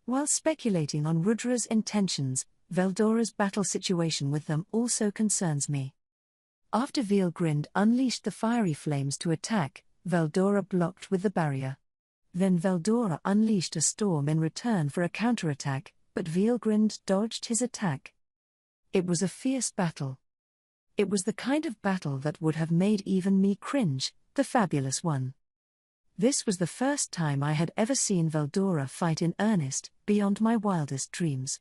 While speculating on Rudra's intentions, Veldora's battle situation with them also concerns me. After Veilgrind unleashed the fiery flames to attack, Veldora blocked with the barrier. Then Veldora unleashed a storm in return for a counterattack, but Veilgrind dodged his attack. It was a fierce battle. It was the kind of battle that would have made even me cringe, the fabulous one. This was the first time I had ever seen Veldora fight in earnest, beyond my wildest dreams.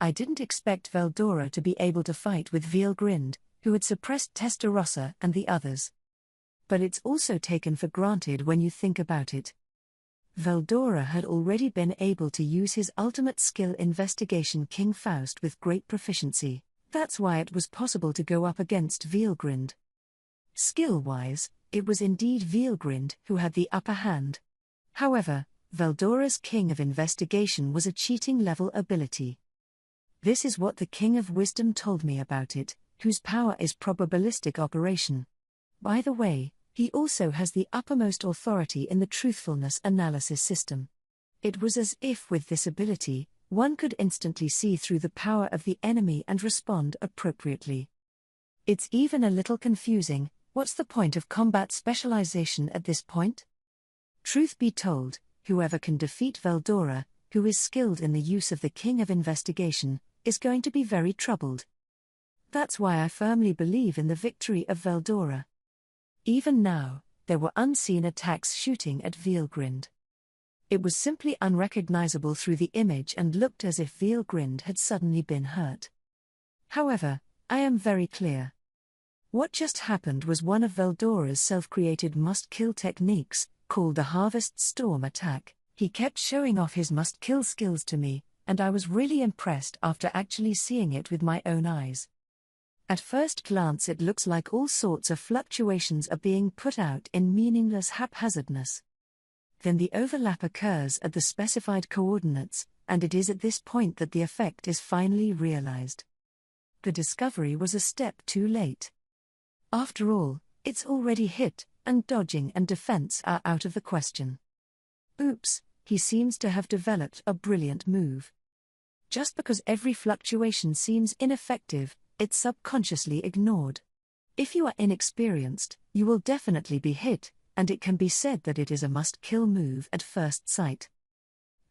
I didn't expect Veldora to be able to fight with Veelgrind, who had suppressed Testarossa and the others. But it's also taken for granted when you think about it. Veldora had already been able to use his ultimate skill Investigation King Faust with great proficiency. That's why it was possible to go up against Veelgrind. Skill-wise, it was indeed Veelgrind who had the upper hand. However, Veldora's King of Investigation was a cheating-level ability. This is what the King of Wisdom told me about it, whose power is probabilistic operation. By the way, he also has the uppermost authority in the truthfulness analysis system. It was as if with this ability, one could instantly see through the power of the enemy and respond appropriately. It's even a little confusing. What's the point of combat specialization at this point? Truth be told, whoever can defeat Veldora, who is skilled in the use of the King of Investigation, is going to be very troubled. That's why I firmly believe in the victory of Veldora. Even now, there were unseen attacks shooting at Veelgrind. It was simply unrecognizable through the image and looked as if Veelgrind had suddenly been hurt. However, I am very clear. What just happened was one of Veldora's self-created must-kill techniques, called the Harvest Storm attack. He kept showing off his must-kill skills to me, and I was really impressed after actually seeing it with my own eyes. At first glance it looks like all sorts of fluctuations are being put out in meaningless haphazardness. Then the overlap occurs at the specified coordinates, and it is at this point that the effect is finally realized. The discovery was a step too late. After all, it's already hit, and dodging and defense are out of the question. Oops, he seems to have developed a brilliant move. Just because every fluctuation seems ineffective, it's subconsciously ignored. If you are inexperienced, you will definitely be hit, and it can be said that it is a must-kill move at first sight.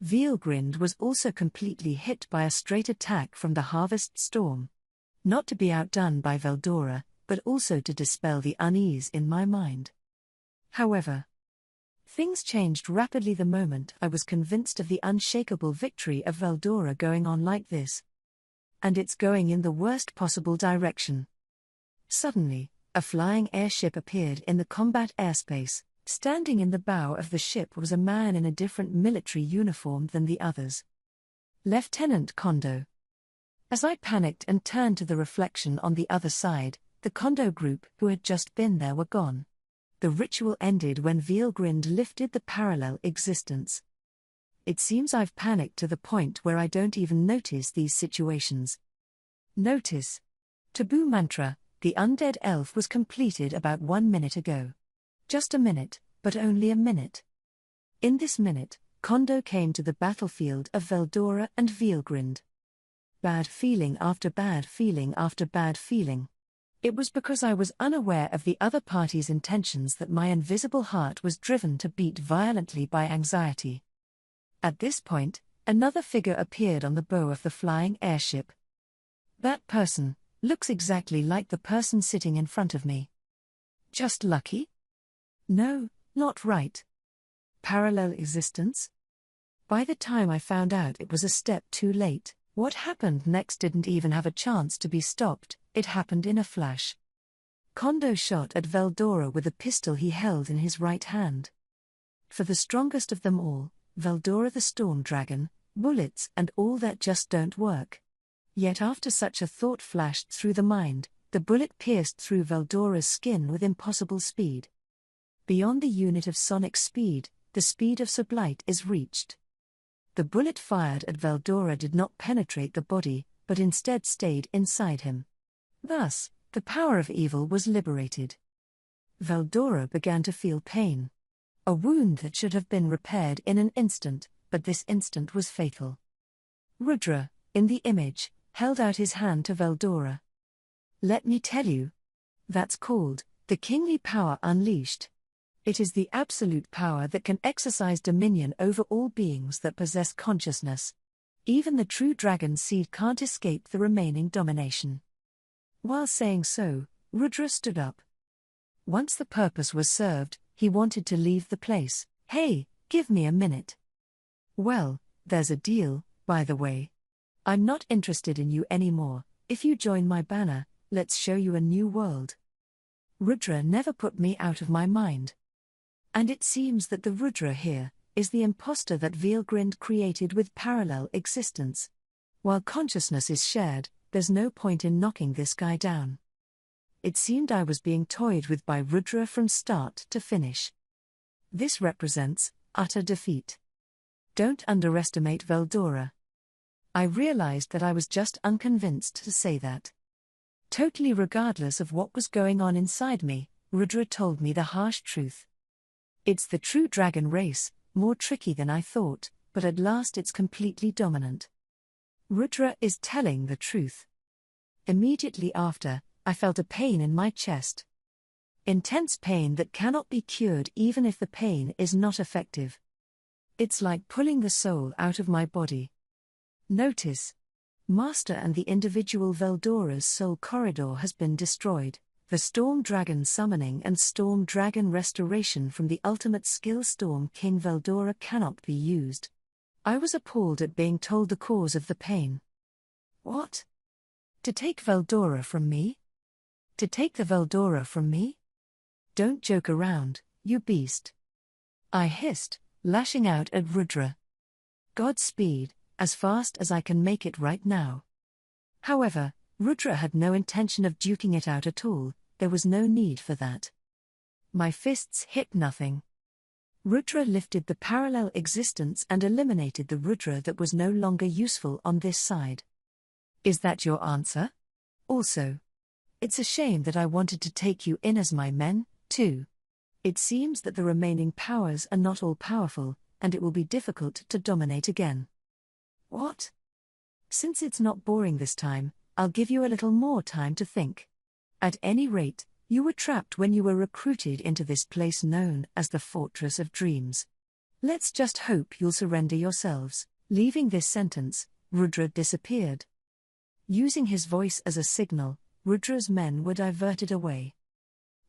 Veelgrind was also completely hit by a straight attack from the Harvest Storm. Not to be outdone by Veldora, but also to dispel the unease in my mind. However, things changed rapidly the moment I was convinced of the unshakable victory of Veldora going on like this. And it's going in the worst possible direction. Suddenly, a flying airship appeared in the combat airspace. Standing in the bow of the ship was a man in a different military uniform than the others. Lieutenant Kondo. As I panicked and turned to the reflection on the other side, the Kondo group who had just been there were gone. The ritual ended when Veelgrind lifted the parallel existence. It seems I've panicked to the point where I don't even notice these situations. Notice. Taboo mantra, the undead elf was completed about 1 minute ago. Just a minute, but only a minute. In this minute, Kondo came to the battlefield of Veldora and Veelgrind. Bad feeling after bad feeling after bad feeling. It was because I was unaware of the other party's intentions that my invisible heart was driven to beat violently by anxiety. At this point, another figure appeared on the bow of the flying airship. That person looks exactly like the person sitting in front of me. Just lucky? No, not right. Parallel existence? By the time I found out it was a step too late, what happened next didn't even have a chance to be stopped. It happened in a flash. Kondo shot at Veldora with a pistol he held in his right hand. For the strongest of them all, Veldora the Storm Dragon, bullets and all that just don't work. Yet after such a thought flashed through the mind, the bullet pierced through Veldora's skin with impossible speed. Beyond the unit of sonic speed, the speed of sublight is reached. The bullet fired at Veldora did not penetrate the body, but instead stayed inside him. Thus, the power of evil was liberated. Veldora began to feel pain. A wound that should have been repaired in an instant, but this instant was fatal. Rudra, in the image, held out his hand to Veldora. Let me tell you. That's called the kingly power unleashed. It is the absolute power that can exercise dominion over all beings that possess consciousness. Even the true dragon seed can't escape the remaining domination. While saying so, Rudra stood up. Once the purpose was served, he wanted to leave the place. Hey, give me a minute. Well, there's a deal, by the way. I'm not interested in you anymore. If you join my banner, let's show you a new world. Rudra never put me out of my mind. And it seems that the Rudra here is the imposter that Veilgrind created with parallel existence. While consciousness is shared, there's no point in knocking this guy down. It seemed I was being toyed with by Rudra from start to finish. This represents utter defeat. Don't underestimate Veldora. I realized that I was just unconvinced to say that. Totally regardless of what was going on inside me, Rudra told me the harsh truth. It's the true dragon race, more tricky than I thought, but at last it's completely dominant. Rudra is telling the truth. Immediately after, I felt a pain in my chest. Intense pain that cannot be cured even if the pain is not effective. It's like pulling the soul out of my body. Notice. Master and the individual Veldora's soul corridor has been destroyed. The Storm Dragon summoning and Storm Dragon restoration from the ultimate skill Storm King Veldora cannot be used. I was appalled at being told the cause of the pain. What? To take Veldora from me? To take the Veldora from me? Don't joke around, you beast. I hissed, lashing out at Rudra. Godspeed, as fast as I can make it right now. However, Rudra had no intention of duking it out at all. There was no need for that. My fists hit nothing. Rudra lifted the parallel existence and eliminated the Rudra that was no longer useful on this side. Is that your answer? Also, it's a shame that I wanted to take you in as my men, too. It seems that the remaining powers are not all powerful, and it will be difficult to dominate again. What? Since it's not boring this time, I'll give you a little more time to think. At any rate, you were trapped when you were recruited into this place known as the Fortress of Dreams. Let's just hope you'll surrender yourselves. Leaving this sentence, Rudra disappeared. Using his voice as a signal, Rudra's men were diverted away.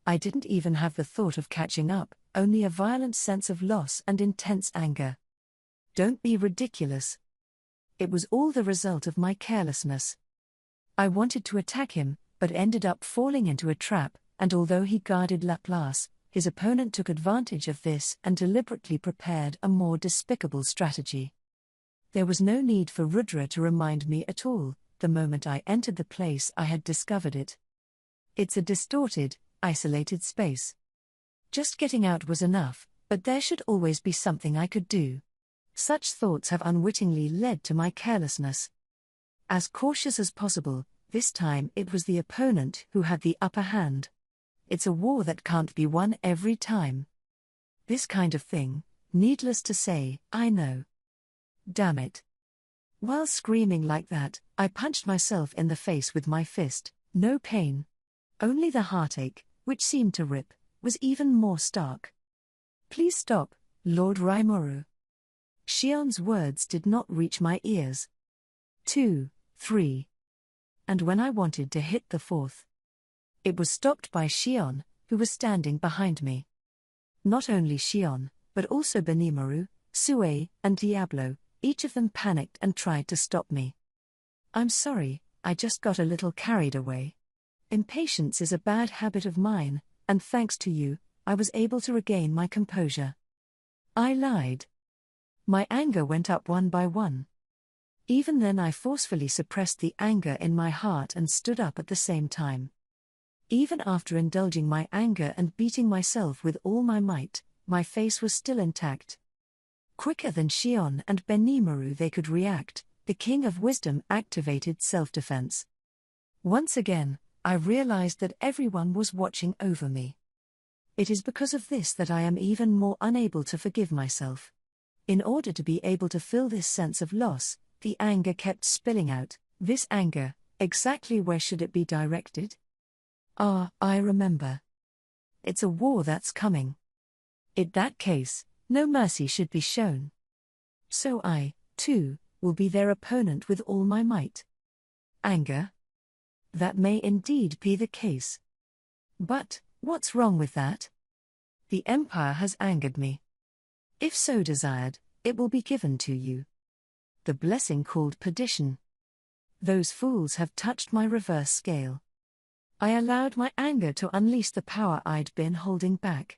I didn't even have the thought of catching up, only a violent sense of loss and intense anger. Don't be ridiculous. It was all the result of my carelessness. I wanted to attack him, but ended up falling into a trap, and although he guarded Laplace, his opponent took advantage of this and deliberately prepared a more despicable strategy. There was no need for Rudra to remind me at all. The moment I entered the place I had discovered it. It's a distorted, isolated space. Just getting out was enough, but there should always be something I could do. Such thoughts have unwittingly led to my carelessness. As cautious as possible, this time it was the opponent who had the upper hand. It's a war that can't be won every time. This kind of thing, needless to say, I know. Damn it. While screaming like that, I punched myself in the face with my fist. No pain. Only the heartache, which seemed to rip, was even more stark. Please stop, Lord Rimuru. Shion's words did not reach my ears. 2, 3. And when I wanted to hit the fourth, it was stopped by Shion, who was standing behind me. Not only Shion, but also Benimaru, Sue, and Diablo, each of them panicked and tried to stop me. I'm sorry, I just got a little carried away. Impatience is a bad habit of mine, and thanks to you, I was able to regain my composure. I lied. My anger went up one by one. Even then I forcefully suppressed the anger in my heart and stood up at the same time. Even after indulging my anger and beating myself with all my might, my face was still intact. Quicker than Shion and Benimaru they could react, the King of Wisdom activated self-defense. Once again, I realized that everyone was watching over me. It is because of this that I am even more unable to forgive myself. In order to be able to fill this sense of loss, the anger kept spilling out. This anger, exactly where should it be directed? Ah, I remember. It's a war that's coming. In that case, no mercy should be shown. So I, too, will be their opponent with all my might. Anger? That may indeed be the case. But, what's wrong with that? The empire has angered me. If so desired, it will be given to you. The blessing called perdition. Those fools have touched my reverse scale. I allowed my anger to unleash the power I'd been holding back.